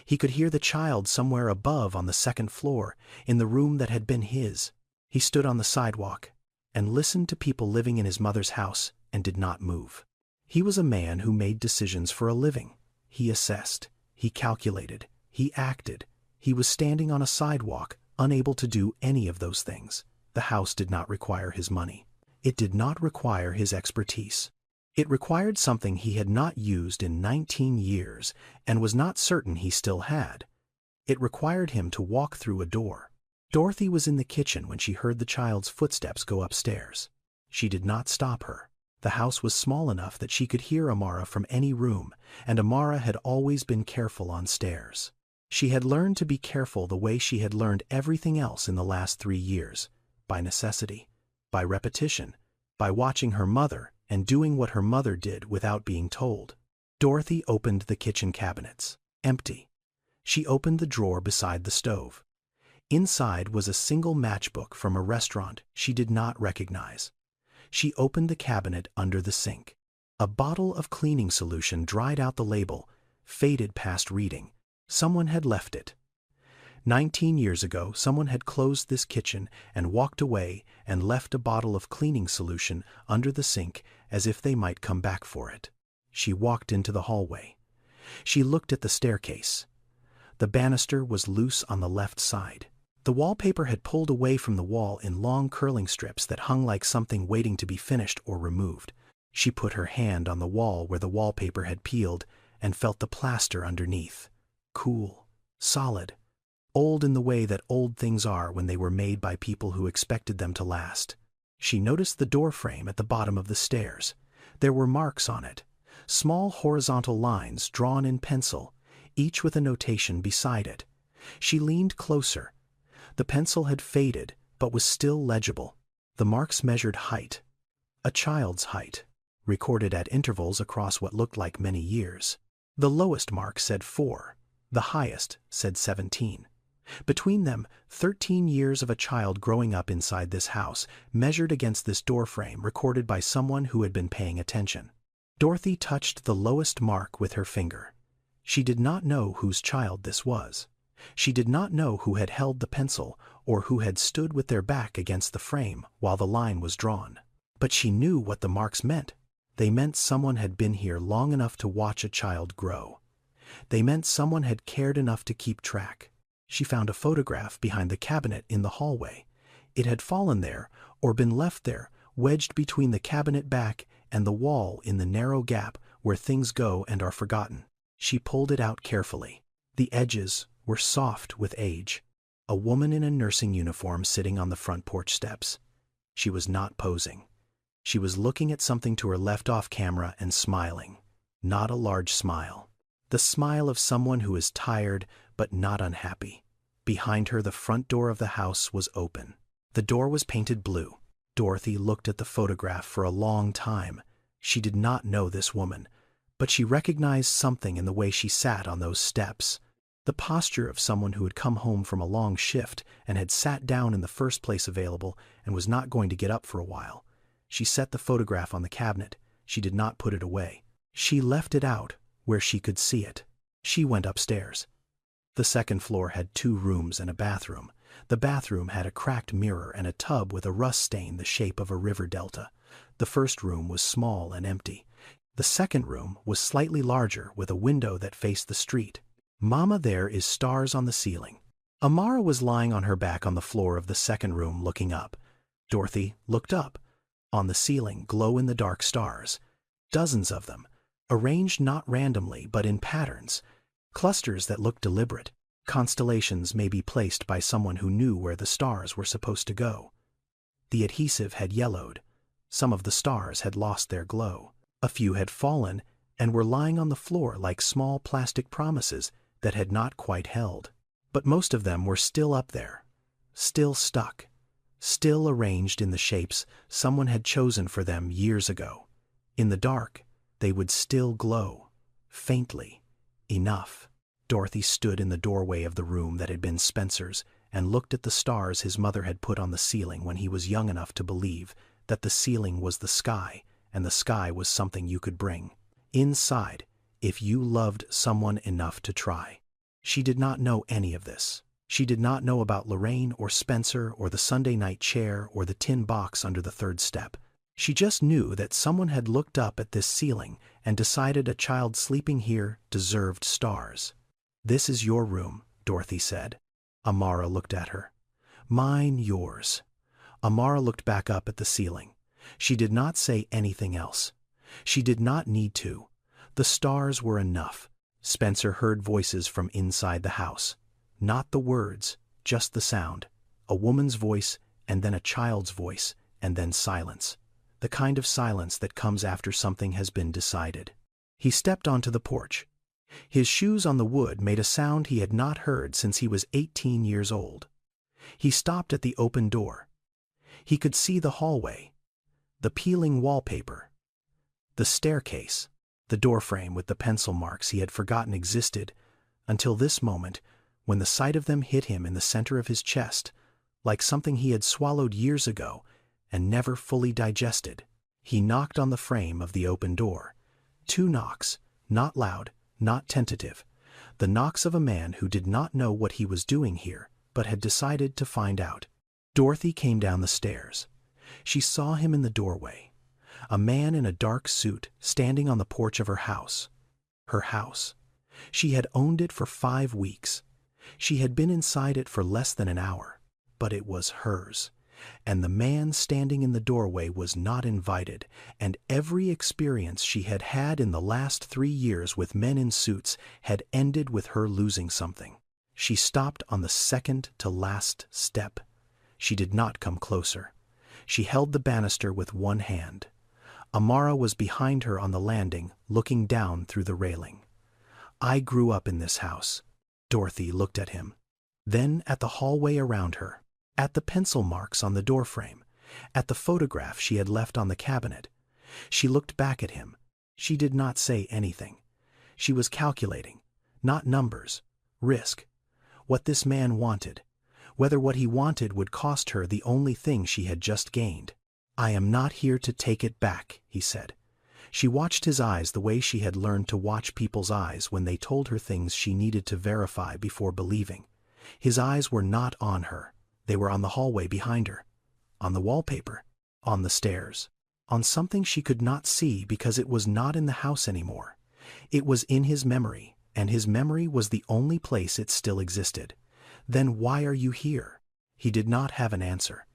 He could hear the child somewhere above on the second floor, in the room that had been his. He stood on the sidewalk and listened to people living in his mother's house and did not move. He was a man who made decisions for a living. He assessed, he calculated, he acted. He was standing on a sidewalk, unable to do any of those things. The house did not require his money. It did not require his expertise. It required something he had not used in 19 years and was not certain he still had. It required him to walk through a door. Dorothy was in the kitchen when she heard the child's footsteps go upstairs. She did not stop her. The house was small enough that she could hear Amara from any room, and Amara had always been careful on stairs. She had learned to be careful the way she had learned everything else in the last 3 years, by necessity, by repetition, by watching her mother and doing what her mother did without being told. Dorothy opened the kitchen cabinets. Empty. She opened the drawer beside the stove. Inside was a single matchbook from a restaurant she did not recognize. She opened the cabinet under the sink. A bottle of cleaning solution dried out the label, faded past reading. Someone had left it. 19 years ago, someone had closed this kitchen and walked away and left a bottle of cleaning solution under the sink as if they might come back for it. She walked into the hallway. She looked at the staircase. The banister was loose on the left side. The wallpaper had pulled away from the wall in long curling strips that hung like something waiting to be finished or removed. She put her hand on the wall where the wallpaper had peeled and felt the plaster underneath. Cool, solid, old in the way that old things are when they were made by people who expected them to last. She noticed the door frame at the bottom of the stairs. There were marks on it, small horizontal lines drawn in pencil, each with a notation beside it. She leaned closer. The pencil had faded, but was still legible. The marks measured height, a child's height, recorded at intervals across what looked like many years. The lowest mark said 4, the highest said 17. Between them, 13 years of a child growing up inside this house, measured against this doorframe recorded by someone who had been paying attention. Dorothy touched the lowest mark with her finger. She did not know whose child this was. She did not know who had held the pencil or who had stood with their back against the frame while the line was drawn. But she knew what the marks meant. They meant someone had been here long enough to watch a child grow. They meant someone had cared enough to keep track. She found a photograph behind the cabinet in the hallway. It had fallen there, or been left there, wedged between the cabinet back and the wall in the narrow gap where things go and are forgotten. She pulled it out carefully. The edges were soft with age. A woman in a nursing uniform sitting on the front porch steps. She was not posing. She was looking at something to her left off camera and smiling. Not a large smile. The smile of someone who is tired but not unhappy. Behind her, the front door of the house was open. The door was painted blue. Dorothy looked at the photograph for a long time. She did not know this woman, but she recognized something in the way she sat on those steps. The posture of someone who had come home from a long shift and had sat down in the first place available and was not going to get up for a while. She set the photograph on the cabinet. She did not put it away. She left it out where she could see it. She went upstairs. The second floor had 2 rooms and a bathroom. The bathroom had a cracked mirror and a tub with a rust stain the shape of a river delta. The first room was small and empty. The second room was slightly larger with a window that faced the street. "Mama, there is stars on the ceiling." Amara was lying on her back on the floor of the second room looking up. Dorothy looked up. On the ceiling, glow-in-the-dark stars. Dozens of them, arranged not randomly but in patterns. Clusters that looked deliberate. Constellations may be placed by someone who knew where the stars were supposed to go. The adhesive had yellowed. Some of the stars had lost their glow. A few had fallen and were lying on the floor like small plastic promises that had not quite held. But most of them were still up there, still stuck, still arranged in the shapes someone had chosen for them years ago. In the dark, they would still glow, faintly, enough. Dorothy stood in the doorway of the room that had been Spencer's and looked at the stars his mother had put on the ceiling when he was young enough to believe that the ceiling was the sky and the sky was something you could bring inside if you loved someone enough to try. She did not know any of this. She did not know about Lorraine or Spencer or the Sunday night chair or the tin box under the third step. She just knew that someone had looked up at this ceiling and decided a child sleeping here deserved stars. "This is your room," Dorothy said. Amara looked at her. "Mine, yours." Amara looked back up at the ceiling. She did not say anything else. She did not need to. The stars were enough. Spencer heard voices from inside the house. Not the words, just the sound. A woman's voice, and then a child's voice, and then silence. The kind of silence that comes after something has been decided. He stepped onto the porch. His shoes on the wood made a sound he had not heard since he was 18 years old. He stopped at the open door. He could see the hallway, the peeling wallpaper, the staircase, the doorframe with the pencil marks he had forgotten existed until this moment when the sight of them hit him in the center of his chest, like something he had swallowed years ago and never fully digested. He knocked on the frame of the open door. 2 knocks, not loud, not tentative. The knocks of a man who did not know what he was doing here, but had decided to find out. Dorothy came down the stairs. She saw him in the doorway. A man in a dark suit standing on the porch of her house. Her house. She had owned it for 5 weeks. She had been inside it for less than an hour, but it was hers. And the man standing in the doorway was not invited, and every experience she had had in the last 3 years with men in suits had ended with her losing something. She stopped on the second to last step. She did not come closer. She held the banister with one hand. Amara was behind her on the landing, looking down through the railing. "I grew up in this house." Dorothy looked at him, then at the hallway around her, at the pencil marks on the doorframe, at the photograph she had left on the cabinet. She looked back at him. She did not say anything. She was calculating, not numbers, risk, what this man wanted, whether what he wanted would cost her the only thing she had just gained. "I am not here to take it back," he said. She watched his eyes the way she had learned to watch people's eyes when they told her things she needed to verify before believing. His eyes were not on her. They were on the hallway behind her, on the wallpaper, on the stairs, on something she could not see because it was not in the house anymore. It was in his memory, and his memory was the only place it still existed. Then why are you here? He did not have an answer.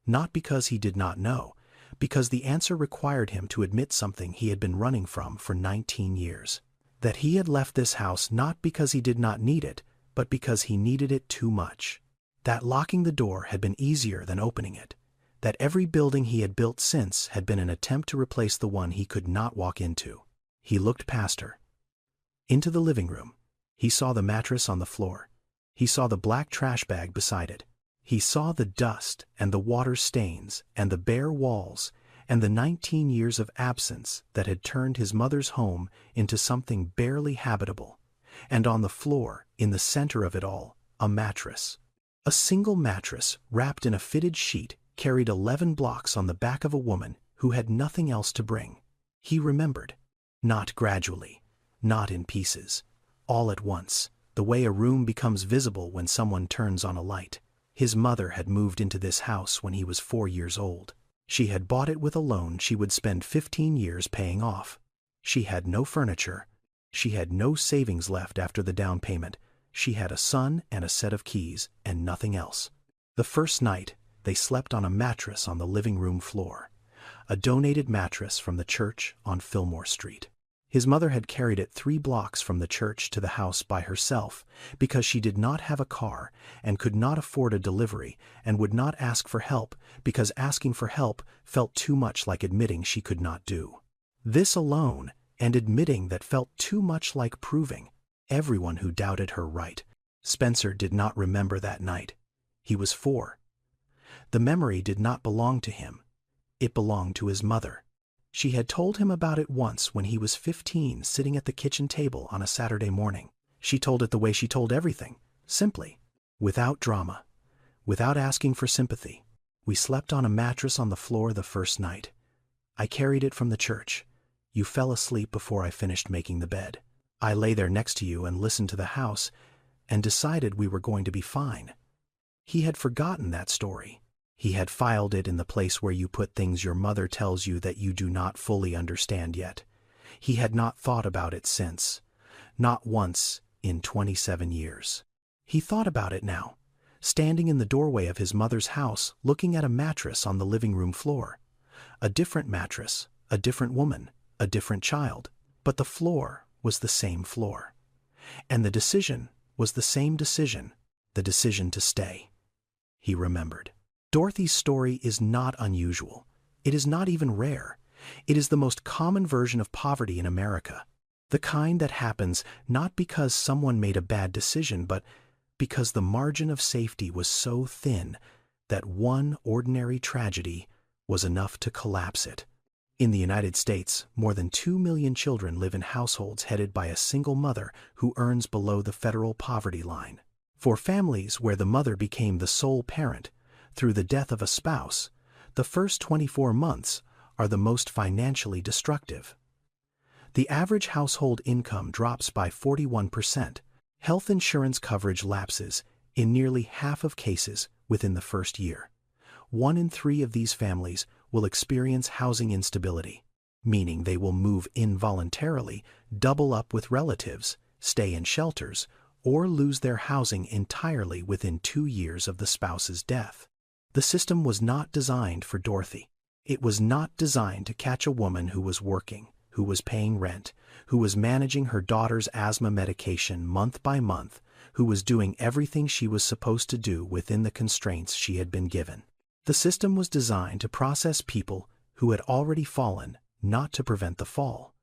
Not because he did not know, because the answer required him to admit something he had been running from for 19 years. That he had left this house not because he did not need it, but because he needed it too much. That locking the door had been easier than opening it. That every building he had built since had been an attempt to replace the one he could not walk into. He looked past her. Into the living room. He saw the mattress on the floor. He saw the black trash bag beside it. He saw the dust and the water stains and the bare walls and the 19 years of absence that had turned his mother's home into something barely habitable. And on the floor, in the center of it all, a mattress. A single mattress wrapped in a fitted sheet carried 11 blocks on the back of a woman who had nothing else to bring. He remembered. Not gradually, not in pieces, all at once, the way a room becomes visible when someone turns on a light. His mother had moved into this house when he was 4 years old. She had bought it with a loan she would spend 15 years paying off. She had no furniture. She had no savings left after the down payment. She had a son and a set of keys and nothing else. The first night, they slept on a mattress on the living room floor. A donated mattress from the church on Fillmore Street. His mother had carried it 3 blocks from the church to the house by herself because she did not have a car and could not afford a delivery and would not ask for help because asking for help felt too much like admitting she could not do. This alone, and admitting that felt too much like proving everyone who doubted her right. Spencer did not remember that night. He was 4. The memory did not belong to him. It belonged to his mother. She had told him about it once when he was 15, sitting at the kitchen table on a Saturday morning. She told it the way she told everything, simply, without drama, without asking for sympathy. We slept on a mattress on the floor the first night. I carried it from the church. You fell asleep before I finished making the bed. I lay there next to you and listened to the house and decided we were going to be fine. He had forgotten that story. He had filed it in the place where you put things your mother tells you that you do not fully understand yet. He had not thought about it since. Not once in 27 years. He thought about it now, standing in the doorway of his mother's house looking at a mattress on the living room floor. A different mattress, a different woman, a different child, but the floor was the same floor. And the decision was the same decision, the decision to stay. He remembered. Dorothy's story is not unusual. It is not even rare. It is the most common version of poverty in America. The kind that happens not because someone made a bad decision, but because the margin of safety was so thin that one ordinary tragedy was enough to collapse it. In the United States, more than 2 million children live in households headed by a single mother who earns below the federal poverty line. For families where the mother became the sole parent, through the death of a spouse, the first 24 months are the most financially destructive. The average household income drops by 41%. Health insurance coverage lapses in nearly half of cases within the first year. 1 in 3 of these families will experience housing instability, meaning they will move involuntarily, double up with relatives, stay in shelters, or lose their housing entirely within 2 years of the spouse's death. The system was not designed for Dorothy. It was not designed to catch a woman who was working, who was paying rent, who was managing her daughter's asthma medication month by month, who was doing everything she was supposed to do within the constraints she had been given. The system was designed to process people who had already fallen, not to prevent the fall.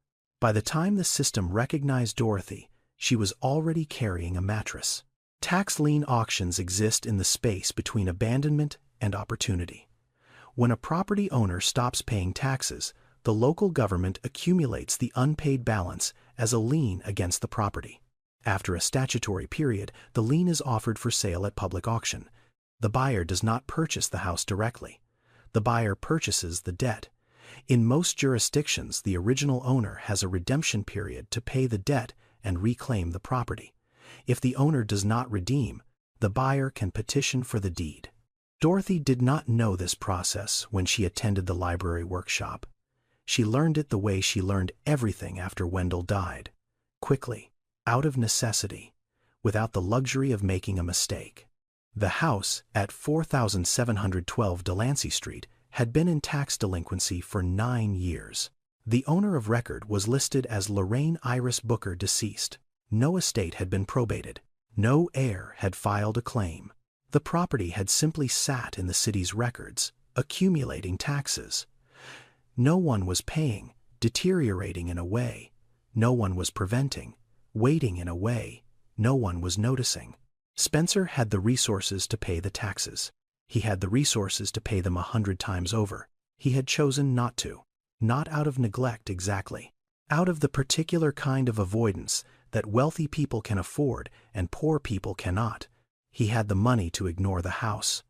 By the time the system recognized Dorothy, she was already carrying a mattress. Tax lien auctions exist in the space between abandonment and opportunity. When a property owner stops paying taxes, the local government accumulates the unpaid balance as a lien against the property. After a statutory period, the lien is offered for sale at public auction. The buyer does not purchase the house directly. The buyer purchases the debt. In most jurisdictions, the original owner has a redemption period to pay the debt and reclaim the property. If the owner does not redeem, the buyer can petition for the deed. Dorothy did not know this process when she attended the library workshop. She learned it the way she learned everything after Wendell died, quickly, out of necessity, without the luxury of making a mistake. The house at 4712 Delancey Street had been in tax delinquency for 9 years. The owner of record was listed as Lorraine Iris Booker, deceased. No estate had been probated. No heir had filed a claim. The property had simply sat in the city's records, accumulating taxes. No one was paying, deteriorating in a way. No one was preventing, waiting in a way. No one was noticing. Spencer had the resources to pay the taxes. He had the resources to pay them 100 times over. He had chosen not to. Not out of neglect exactly. Out of the particular kind of avoidance that wealthy people can afford and poor people cannot. He had the money to ignore the house.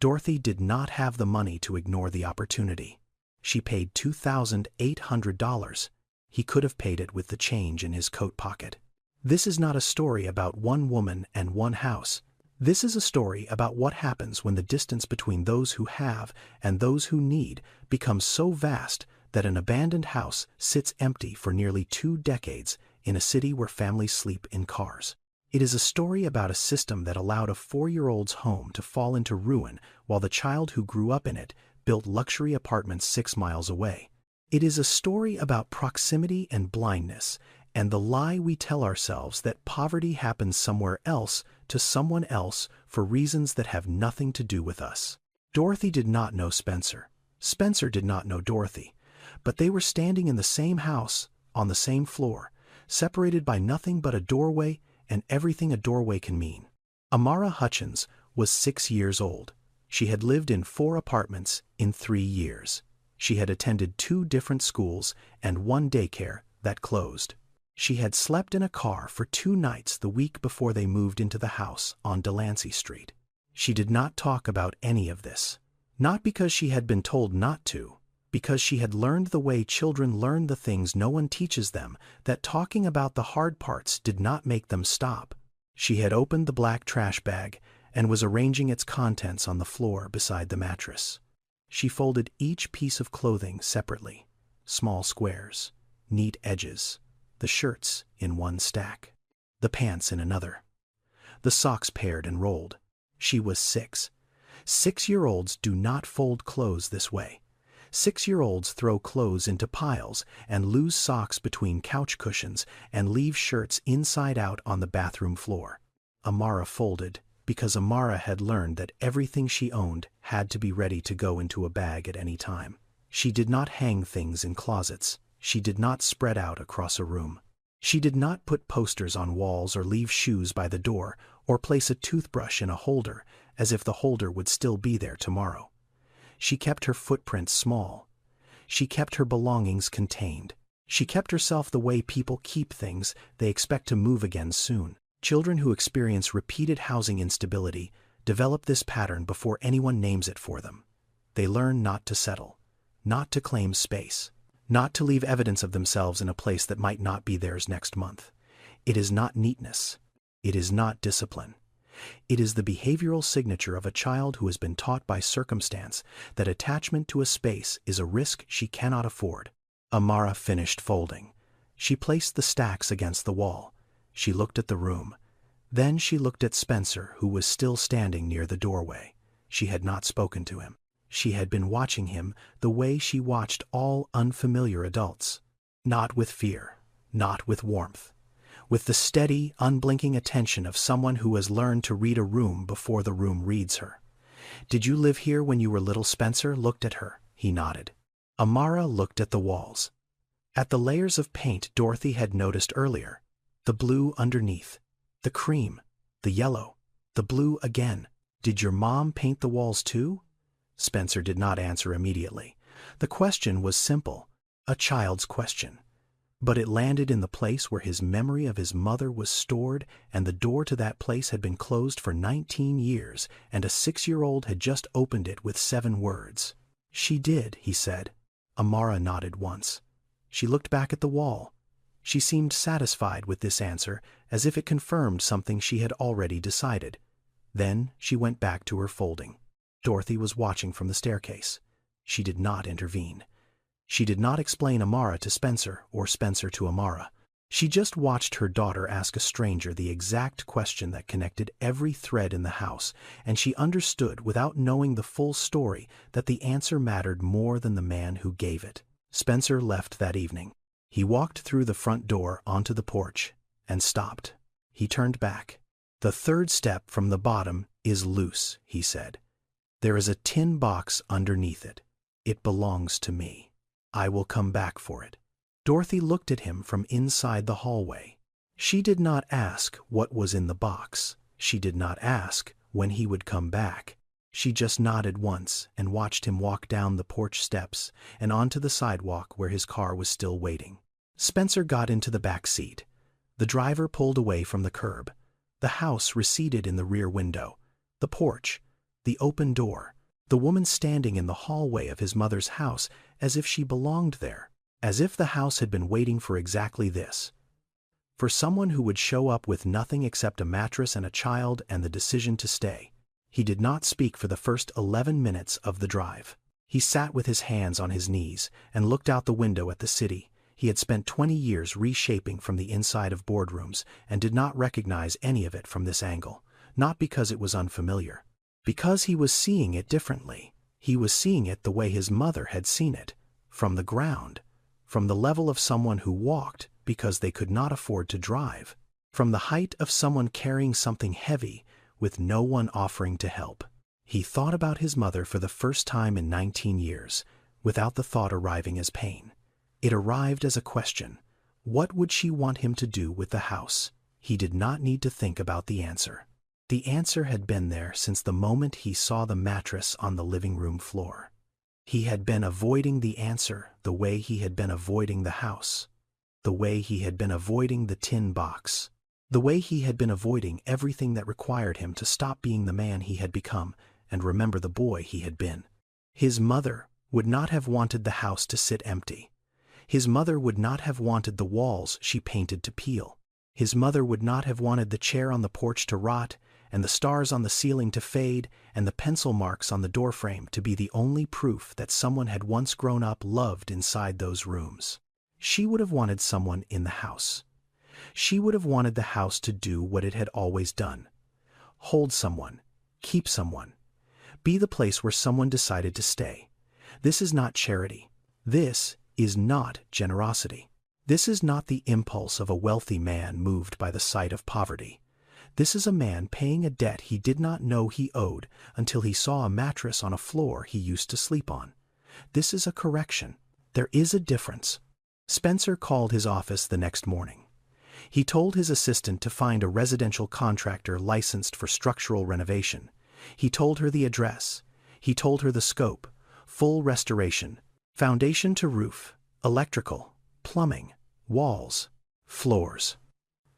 Dorothy did not have the money to ignore the opportunity. She paid $2,800. He could have paid it with the change in his coat pocket. This is not a story about one woman and one house. This is a story about what happens when the distance between those who have and those who need becomes so vast that an abandoned house sits empty for nearly 2 decades in a city where families sleep in cars. It is a story about a system that allowed a 4-year-old's home to fall into ruin while the child who grew up in it built luxury apartments 6 miles away. It is a story about proximity and blindness, and the lie we tell ourselves that poverty happens somewhere else to someone else for reasons that have nothing to do with us. Dorothy did not know Spencer. Spencer did not know Dorothy, but they were standing in the same house, on the same floor, separated by nothing but a doorway and everything a doorway can mean. Amara Hutchins was 6 years old. She had lived in 4 apartments in 3 years. She had attended 2 different schools and 1 daycare that closed. She had slept in a car for 2 nights the week before they moved into the house on Delancey Street. She did not talk about any of this. Not because she had been told not to, because she had learned the way children learn the things no one teaches them, that talking about the hard parts did not make them stop. She had opened the black trash bag and was arranging its contents on the floor beside the mattress. She folded each piece of clothing separately, small squares, neat edges, the shirts in one stack, the pants in another, the socks paired and rolled. She was 6. 6-year-olds do not fold clothes this way. 6-year-olds throw clothes into piles and lose socks between couch cushions and leave shirts inside out on the bathroom floor. Amara folded because Amara had learned that everything she owned had to be ready to go into a bag at any time. She did not hang things in closets. She did not spread out across a room. She did not put posters on walls or leave shoes by the door or place a toothbrush in a holder as if the holder would still be there tomorrow. She kept her footprints small. She kept her belongings contained. She kept herself the way people keep things they expect to move again soon. Children who experience repeated housing instability develop this pattern before anyone names it for them. They learn not to settle, not to claim space, not to leave evidence of themselves in a place that might not be theirs next month. It is not neatness. It is not discipline. It is the behavioral signature of a child who has been taught by circumstance that attachment to a space is a risk she cannot afford. Amara finished folding. She placed the stacks against the wall. She looked at the room. Then she looked at Spencer, who was still standing near the doorway. She had not spoken to him. She had been watching him the way she watched all unfamiliar adults. Not with fear, not with warmth. With the steady, unblinking attention of someone who has learned to read a room before the room reads her. "Did you live here when you were little?" Spencer looked at her. He nodded. Amara looked at the walls. At the layers of paint Dorothy had noticed earlier. The blue underneath, the cream, the yellow, the blue again. "Did your mom paint the walls too?" Spencer did not answer immediately. The question was simple, a child's question. But it landed in the place where his memory of his mother was stored, and the door to that place had been closed for 19 years, and a 6-year-old had just opened it with 7 words. "She did," he said. Amara nodded once. She looked back at the wall. She seemed satisfied with this answer, as if it confirmed something she had already decided. Then she went back to her folding. Dorothy was watching from the staircase. She did not intervene. She did not explain Amara to Spencer or Spencer to Amara. She just watched her daughter ask a stranger the exact question that connected every thread in the house, and she understood without knowing the full story that the answer mattered more than the man who gave it. Spencer left that evening. He walked through the front door onto the porch and stopped. He turned back. "The third step from the bottom is loose," he said. "There is a tin box underneath it. It belongs to me. I will come back for it." Dorothy looked at him from inside the hallway. She did not ask what was in the box. She did not ask when he would come back. She just nodded once and watched him walk down the porch steps and onto the sidewalk where his car was still waiting. Spencer got into the back seat. The driver pulled away from the curb. The house receded in the rear window. The porch, the open door, the woman standing in the hallway of his mother's house as if she belonged there, as if the house had been waiting for exactly this. For someone who would show up with nothing except a mattress and a child and the decision to stay. He did not speak for the first 11 minutes of the drive. He sat with his hands on his knees and looked out the window at the city. He had spent 20 years reshaping from the inside of boardrooms and did not recognize any of it from this angle, not because it was unfamiliar. Because he was seeing it differently. He was seeing it the way his mother had seen it, from the ground, from the level of someone who walked because they could not afford to drive, from the height of someone carrying something heavy with no one offering to help. He thought about his mother for the first time in 19 years, without the thought arriving as pain. It arrived as a question. What would she want him to do with the house? He did not need to think about the answer. The answer had been there since the moment he saw the mattress on the living room floor. He had been avoiding the answer the way he had been avoiding the house, the way he had been avoiding the tin box, the way he had been avoiding everything that required him to stop being the man he had become and remember the boy he had been. His mother would not have wanted the house to sit empty. His mother would not have wanted the walls she painted to peel. His mother would not have wanted the chair on the porch to rot, and the stars on the ceiling to fade, and the pencil marks on the doorframe to be the only proof that someone had once grown up loved inside those rooms. She would have wanted someone in the house. She would have wanted the house to do what it had always done. Hold someone, keep someone, be the place where someone decided to stay. This is not charity. This is not generosity. This is not the impulse of a wealthy man moved by the sight of poverty. This is a man paying a debt he did not know he owed until he saw a mattress on a floor he used to sleep on. This is a correction. There is a difference. Spencer called his office the next morning. He told his assistant to find a residential contractor licensed for structural renovation. He told her the address. He told her the scope: full restoration, foundation to roof, electrical, plumbing, walls, floors.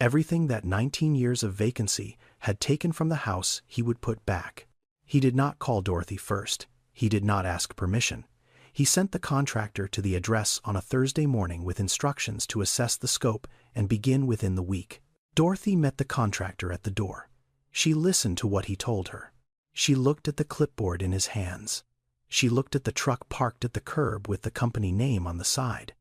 Everything that 19 years of vacancy had taken from the house he would put back. He did not call Dorothy first. He did not ask permission. He sent the contractor to the address on a Thursday morning with instructions to assess the scope and begin within the week. Dorothy met the contractor at the door. She listened to what he told her. She looked at the clipboard in his hands. She looked at the truck parked at the curb with the company name on the side.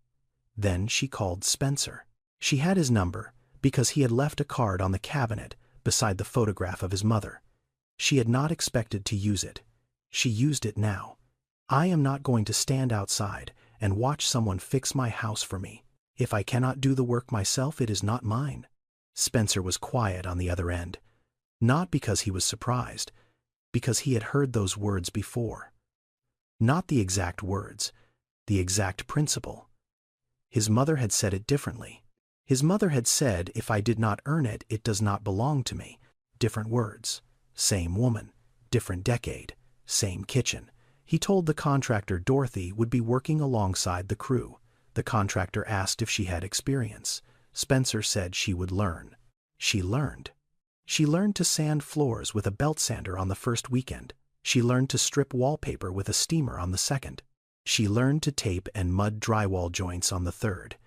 Then she called Spencer. She had his number because he had left a card on the cabinet beside the photograph of his mother. She had not expected to use it. She used it now. "I am not going to stand outside and watch someone fix my house for me. If I cannot do the work myself, it is not mine." Spencer was quiet on the other end, not because he was surprised, because he had heard those words before. Not the exact words, the exact principle. His mother had said it differently. His mother had said, "If I did not earn it, it does not belong to me." Different words, same woman, different decade, same kitchen. He told the contractor Dorothy would be working alongside the crew. The contractor asked if she had experience. Spencer said she would learn. She learned. She learned to sand floors with a belt sander on the first weekend. She learned to strip wallpaper with a steamer on the second. She learned to tape and mud drywall joints on the third.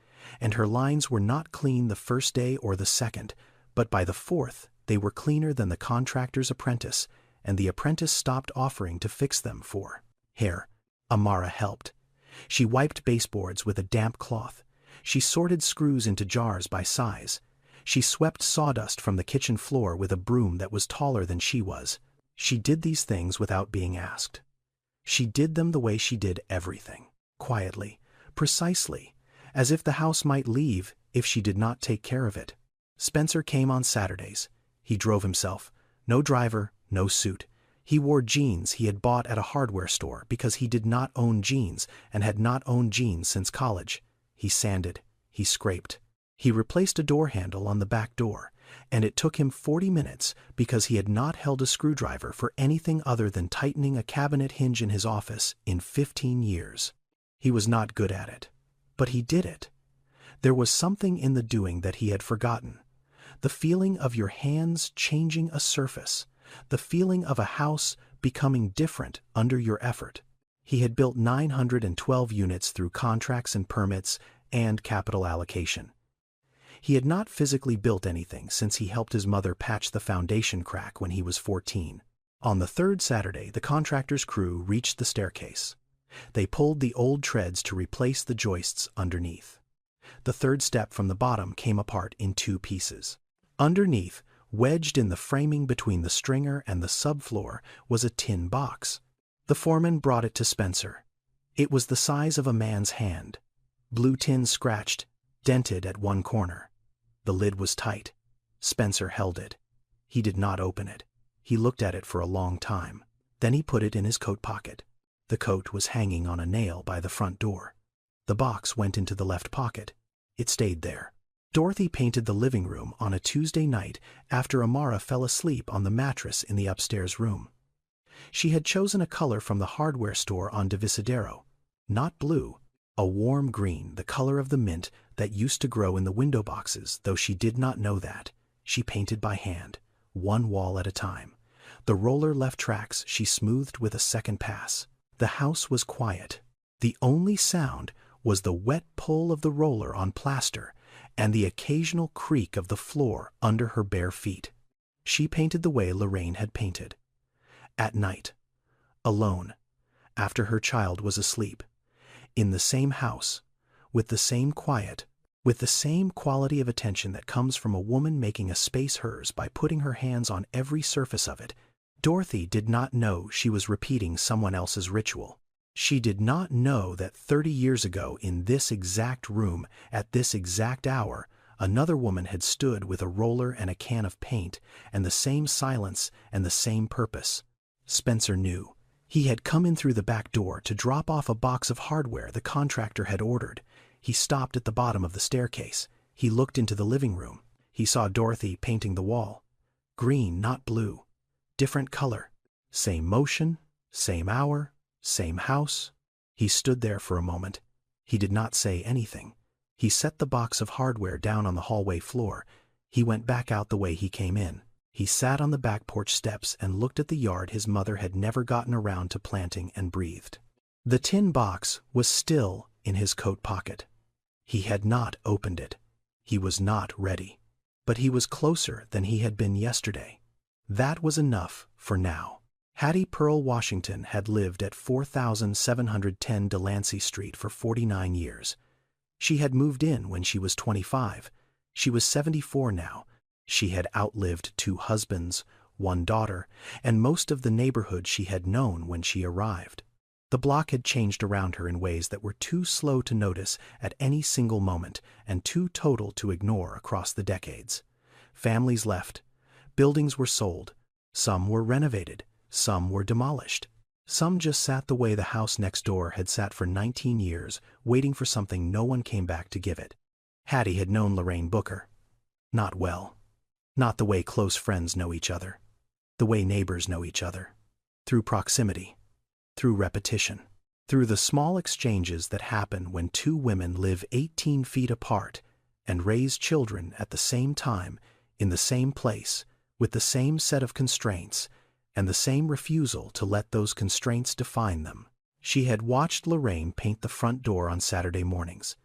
And her lines were not clean the first day or the second, but by the fourth they were cleaner than the contractor's apprentice, and the apprentice stopped offering to fix them for hair. Amara helped. She wiped baseboards with a damp cloth. She sorted screws into jars by size. She swept sawdust from the kitchen floor with a broom that was taller than she was. She did these things without being asked. She did them the way she did everything, quietly, precisely, as if the house might leave if she did not take care of it. Spencer came on Saturdays. He drove himself. No driver, no suit. He wore jeans he had bought at a hardware store because he did not own jeans and had not owned jeans since college. He sanded. He scraped. He replaced a door handle on the back door, and it took him 40 minutes because he had not held a screwdriver for anything other than tightening a cabinet hinge in his office in 15 years. He was not good at it, but he did it. There was something in the doing that he had forgotten. The feeling of your hands changing a surface, the feeling of a house becoming different under your effort. He had built 912 units through contracts and permits and capital allocation. He had not physically built anything since he helped his mother patch the foundation crack when he was 14. On the third Saturday, the contractor's crew reached the staircase. They pulled the old treads to replace the joists underneath. The third step from the bottom came apart in 2 pieces. Underneath, wedged in the framing between the stringer and the subfloor, was a tin box. The foreman brought it to Spencer. It was the size of a man's hand. Blue tin scratched, dented at one corner. The lid was tight. Spencer held it. He did not open it. He looked at it for a long time. Then he put it in his coat pocket. The coat was hanging on a nail by the front door. The box went into the left pocket. It stayed there. Dorothy painted the living room on a Tuesday night after Amara fell asleep on the mattress in the upstairs room. She had chosen a color from the hardware store on Divisadero. Not blue. A warm green, the color of the mint that used to grow in the window boxes, though she did not know that. She painted by hand, one wall at a time. The roller left tracks she smoothed with a second pass. The house was quiet. The only sound was the wet pull of the roller on plaster and the occasional creak of the floor under her bare feet. She painted the way Lorraine had painted. At night, alone, after her child was asleep, in the same house, with the same quiet, with the same quality of attention that comes from a woman making a space hers by putting her hands on every surface of it. Dorothy did not know she was repeating someone else's ritual. She did not know that 30 years ago in this exact room, at this exact hour, another woman had stood with a roller and a can of paint, and the same silence and the same purpose. Spencer knew. He had come in through the back door to drop off a box of hardware the contractor had ordered. He stopped at the bottom of the staircase. He looked into the living room. He saw Dorothy painting the wall. Green, not blue. Different color. Same motion, same hour, same house. He stood there for a moment. He did not say anything. He set the box of hardware down on the hallway floor. He went back out the way he came in. He sat on the back porch steps and looked at the yard his mother had never gotten around to planting, and breathed. The tin box was still in his coat pocket. He had not opened it. He was not ready. But he was closer than he had been yesterday. That was enough for now. Hattie Pearl Washington had lived at 4710 Delancey Street for 49 years. She had moved in when she was 25. She was 74 now. She had outlived 2 husbands, 1 daughter, and most of the neighborhood she had known when she arrived. The block had changed around her in ways that were too slow to notice at any single moment and too total to ignore across the decades. Families left. Buildings were sold. Some were renovated. Some were demolished. Some just sat the way the house next door had sat for 19 years, waiting for something no one came back to give it. Hattie had known Lorraine Booker. Not well. Not the way close friends know each other. The way neighbors know each other. Through proximity. Through repetition. Through the small exchanges that happen when 2 women live 18 feet apart and raise children at the same time, in the same place, with the same set of constraints, and the same refusal to let those constraints define them. She had watched Lorraine paint the front door on Saturday mornings.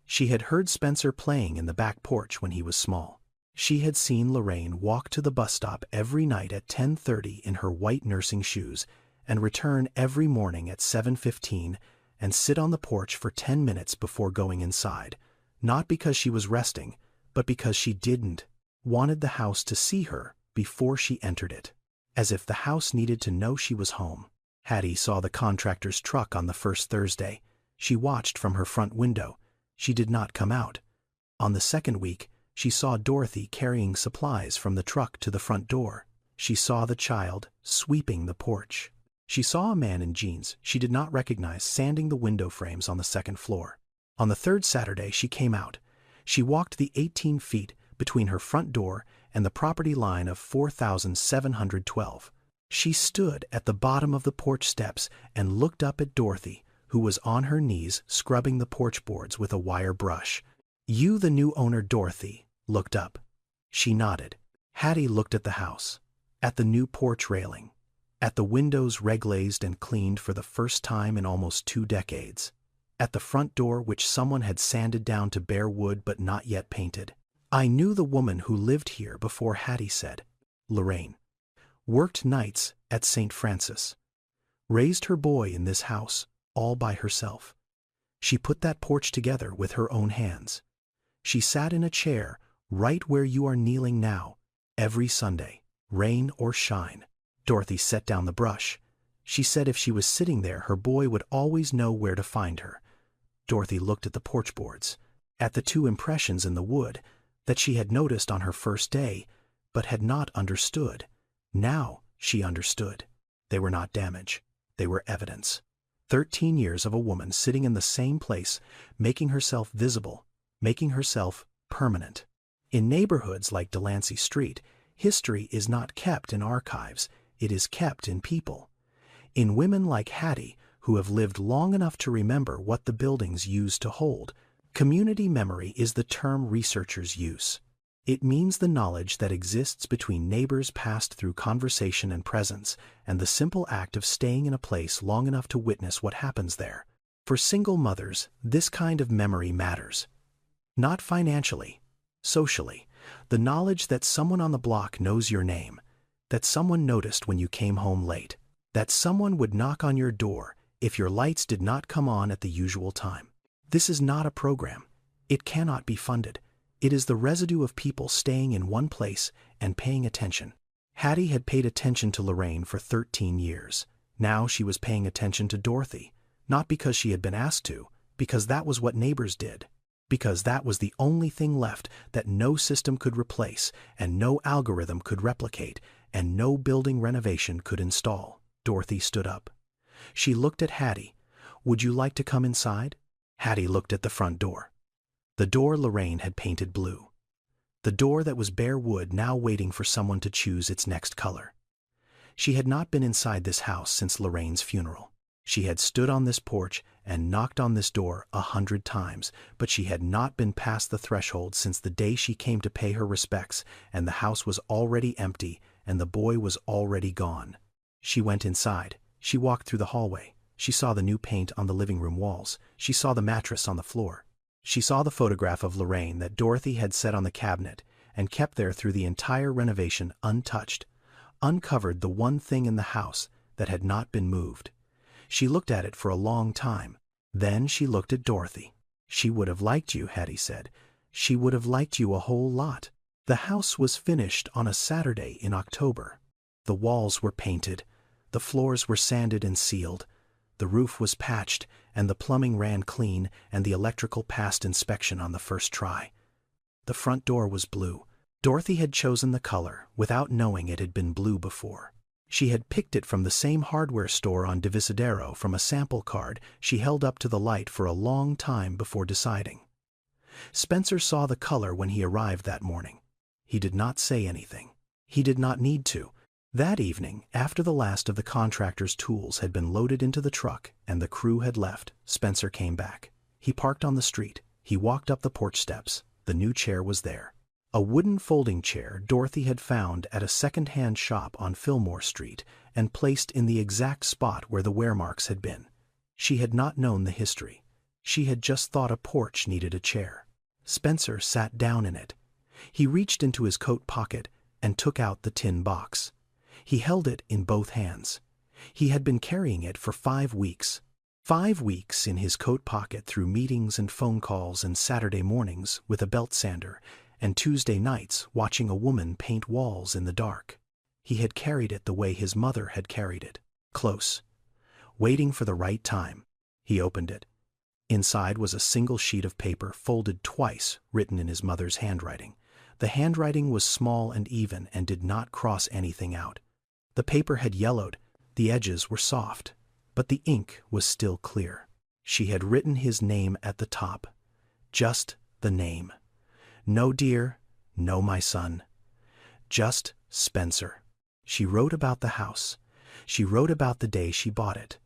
She had heard Spencer playing in the back porch when he was small. She had seen Lorraine walk to the bus stop every night at 10:30 in her white nursing shoes and return every morning at 7:15 and sit on the porch for 10 minutes before going inside, not because she was resting, but because she didn't wanted the house to see her before she entered it, as if the house needed to know she was home. Hattie saw the contractor's truck on the first Thursday. She watched from her front window. She did not come out. On the second week, she saw Dorothy carrying supplies from the truck to the front door. She saw the child sweeping the porch. She saw a man in jeans she did not recognize sanding the window frames on the second floor. On the third Saturday, she came out. She walked the 18 feet between her front door and the property line of 4,712. She stood at the bottom of the porch steps and looked up at Dorothy, who was on her knees scrubbing the porch boards with a wire brush. "You, the new owner," Dorothy looked up. She nodded. Hattie looked at the house, at the new porch railing, at the windows reglazed and cleaned for the first time in almost 2 decades, at the front door which someone had sanded down to bare wood but not yet painted. "I knew the woman who lived here before," Hattie said. Lorraine worked nights at St. Francis, raised her boy in this house all by herself. She put that porch together with her own hands. She sat in a chair right where you are kneeling now, every Sunday, rain or shine. Dorothy set down the brush. She said if she was sitting there, her boy would always know where to find her. Dorothy looked at the porch boards, at the 2 impressions in the wood that she had noticed on her first day, but had not understood. Now she understood. They were not damage. They were evidence. 13 years of a woman sitting in the same place, making herself visible, making herself permanent. In neighborhoods like Delancey Street, history is not kept in archives, it is kept in people. In women like Hattie, who have lived long enough to remember what the buildings used to hold. Community memory is the term researchers use. It means the knowledge that exists between neighbors passed through conversation and presence, and the simple act of staying in a place long enough to witness what happens there. For single mothers, this kind of memory matters. Not financially, socially. The knowledge that someone on the block knows your name, that someone noticed when you came home late, that someone would knock on your door if your lights did not come on at the usual time. This is not a program. It cannot be funded. It is the residue of people staying in one place and paying attention. Hattie had paid attention to Lorraine for 13 years. Now she was paying attention to Dorothy, not because she had been asked to, because that was what neighbors did. Because that was the only thing left that no system could replace, and no algorithm could replicate, and no building renovation could install. Dorothy stood up. She looked at Hattie. "Would you like to come inside?" Hattie looked at the front door. The door Lorraine had painted blue. The door that was bare wood, now waiting for someone to choose its next color. She had not been inside this house since Lorraine's funeral. She had stood on this porch and knocked on this door 100 times, but she had not been past the threshold since the day she came to pay her respects, and the house was already empty and the boy was already gone. She went inside. She walked through the hallway. She saw the new paint on the living room walls. She saw the mattress on the floor. She saw the photograph of Lorraine that Dorothy had set on the cabinet and kept there through the entire renovation untouched, uncovered the one thing in the house that had not been moved. She looked at it for a long time. Then she looked at Dorothy. "She would have liked you," Hattie said. "She would have liked you a whole lot." The house was finished on a Saturday in October. The walls were painted. The floors were sanded and sealed. The roof was patched, and the plumbing ran clean, and the electrical passed inspection on the first try. The front door was blue. Dorothy had chosen the color without knowing it had been blue before. She had picked it from the same hardware store on Divisadero from a sample card she held up to the light for a long time before deciding. Spencer saw the color when he arrived that morning. He did not say anything. He did not need to. That evening, after the last of the contractor's tools had been loaded into the truck and the crew had left, Spencer came back. He parked on the street. He walked up the porch steps. The new chair was there. A wooden folding chair Dorothy had found at a second-hand shop on Fillmore Street and placed in the exact spot where the wear marks had been. She had not known the history. She had just thought a porch needed a chair. Spencer sat down in it. He reached into his coat pocket and took out the tin box. He held it in both hands. He had been carrying it for 5 weeks. 5 weeks in his coat pocket through meetings and phone calls and Saturday mornings with a belt sander and Tuesday nights watching a woman paint walls in the dark. He had carried it the way his mother had carried it, close, waiting for the right time. He opened it. Inside was a single sheet of paper folded twice, written in his mother's handwriting. The handwriting was small and even and did not cross anything out. The paper had yellowed, the edges were soft, but the ink was still clear. She had written his name at the top. Just the name. No dear, no my son. Just Spencer. She wrote about the house. She wrote about the day she bought it.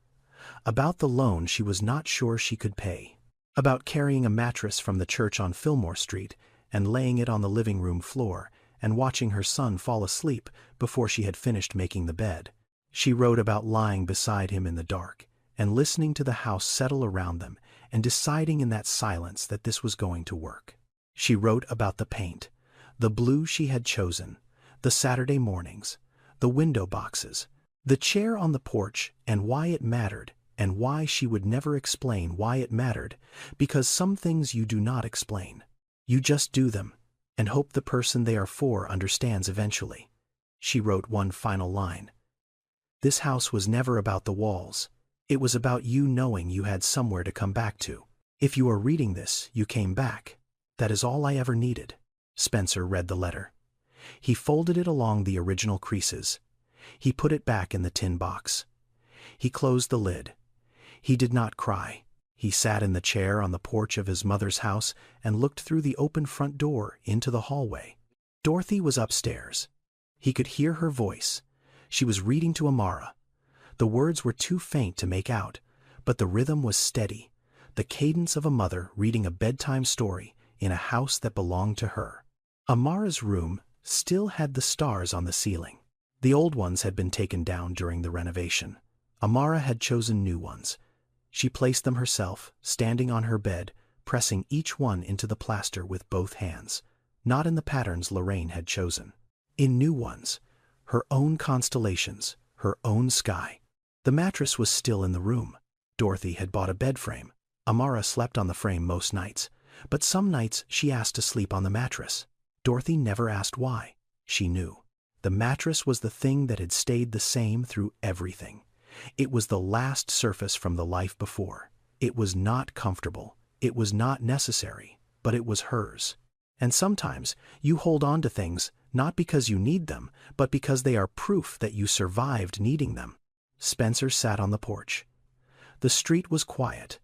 About the loan she was not sure she could pay. About carrying a mattress from the church on Fillmore Street and laying it on the living room floor and watching her son fall asleep before she had finished making the bed. She wrote about lying beside him in the dark and listening to the house settle around them and deciding in that silence that this was going to work. She wrote about the paint, the blue she had chosen, the Saturday mornings, the window boxes, the chair on the porch, and why it mattered, and why she would never explain why it mattered, because some things you do not explain. You just do them, and hope the person they are for understands eventually. She wrote one final line. This house was never about the walls. It was about you knowing you had somewhere to come back to. If you are reading this, you came back. That is all I ever needed. Spencer read the letter. He folded it along the original creases. He put it back in the tin box. He closed the lid. He did not cry. He sat in the chair on the porch of his mother's house and looked through the open front door into the hallway. Dorothy was upstairs. He could hear her voice. She was reading to Amara. The words were too faint to make out, but the rhythm was steady, the cadence of a mother reading a bedtime story in a house that belonged to her. Amara's room still had the stars on the ceiling. The old ones had been taken down during the renovation. Amara had chosen new ones. She placed them herself, standing on her bed, pressing each one into the plaster with both hands, not in the patterns Lorraine had chosen. In new ones, her own constellations, her own sky. The mattress was still in the room. Dorothy had bought a bed frame. Amara slept on the frame most nights, but some nights she asked to sleep on the mattress. Dorothy never asked why. She knew. The mattress was the thing that had stayed the same through everything. It was the last surface from the life before. It was not comfortable. It was not necessary, but it was hers. And sometimes you hold on to things not because you need them, but because they are proof that you survived needing them. Spencer sat on the porch. The street was quiet.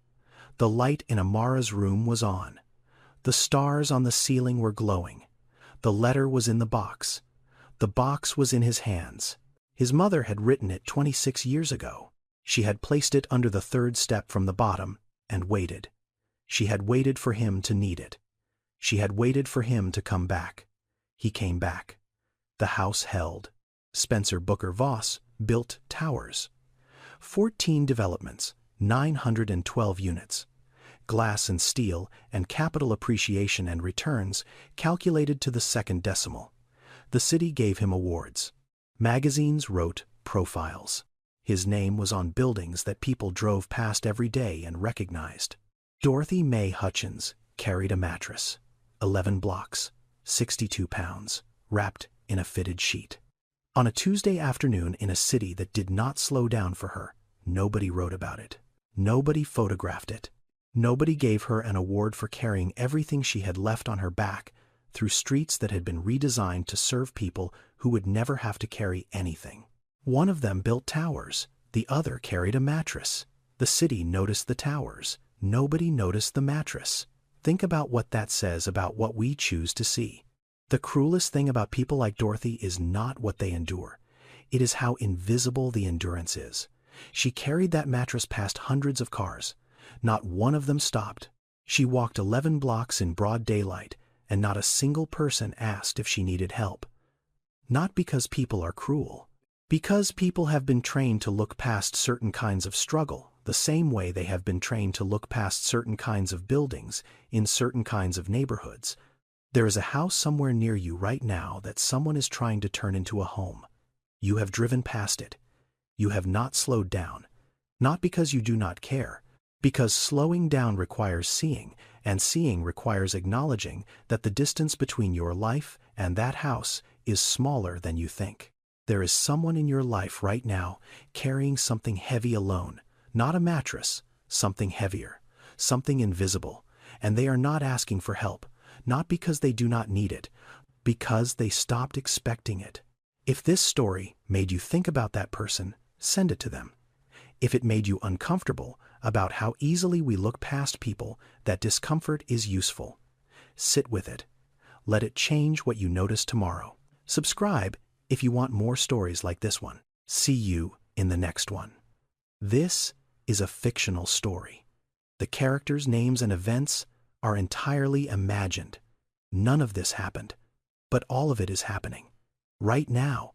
The light in Amara's room was on. The stars on the ceiling were glowing. The letter was in the box. The box was in his hands. His mother had written it 26 years ago. She had placed it under the third step from the bottom and waited. She had waited for him to need it. She had waited for him to come back. He came back. The house held. Spencer Booker Voss built towers. 14 developments, 912 units. Glass and steel and capital appreciation and returns calculated to the second decimal. The city gave him awards. Magazines wrote profiles. His name was on buildings that people drove past every day and recognized. Dorothy Mae Hutchins carried a mattress. 11 blocks, 62 pounds, wrapped in a fitted sheet. On a Tuesday afternoon in a city that did not slow down for her, nobody wrote about it. Nobody photographed it. Nobody gave her an award for carrying everything she had left on her back through streets that had been redesigned to serve people who would never have to carry anything. One of them built towers. The other carried a mattress. The city noticed the towers. Nobody noticed the mattress. Think about what that says about what we choose to see. The cruelest thing about people like Dorothy is not what they endure. It is how invisible the endurance is. She carried that mattress past hundreds of cars. Not one of them stopped. She walked 11 blocks in broad daylight, and not a single person asked if she needed help. Not because people are cruel. Because people have been trained to look past certain kinds of struggle, the same way they have been trained to look past certain kinds of buildings in certain kinds of neighborhoods. There is a house somewhere near you right now that someone is trying to turn into a home. You have driven past it. You have not slowed down. Not because you do not care, because slowing down requires seeing, and seeing requires acknowledging that the distance between your life and that house is smaller than you think. There is someone in your life right now carrying something heavy alone, not a mattress, something heavier, something invisible, and they are not asking for help, not because they do not need it, because they stopped expecting it. If this story made you think about that person, send it to them. If it made you uncomfortable about how easily we look past people, that discomfort is useful. Sit with it. Let it change what you notice tomorrow. Subscribe if you want more stories like this one. See you in the next one. This is a fictional story. The characters' names and events are entirely imagined. None of this happened, but all of it is happening. Right now,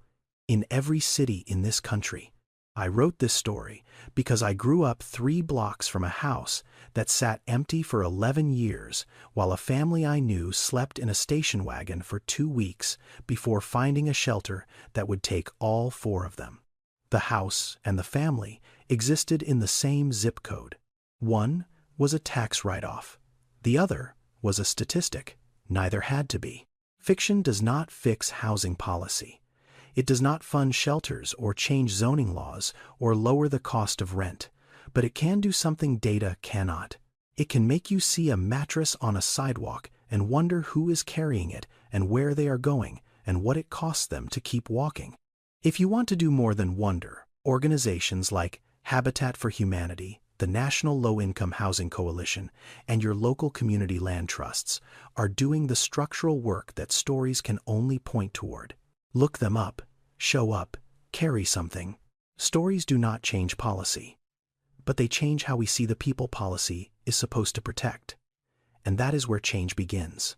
in every city in this country. I wrote this story because I grew up 3 blocks from a house that sat empty for 11 years while a family I knew slept in a station wagon for 2 weeks before finding a shelter that would take all 4 of them. The house and the family existed in the same zip code. One was a tax write-off. The other was a statistic. Neither had to be. Fiction does not fix housing policy. It does not fund shelters or change zoning laws or lower the cost of rent, but it can do something data cannot. It can make you see a mattress on a sidewalk and wonder who is carrying it and where they are going and what it costs them to keep walking. If you want to do more than wonder, organizations like Habitat for Humanity, the National Low-Income Housing Coalition, and your local community land trusts are doing the structural work that stories can only point toward. Look them up, show up, carry something. Stories do not change policy, but they change how we see the people policy is supposed to protect. And that is where change begins.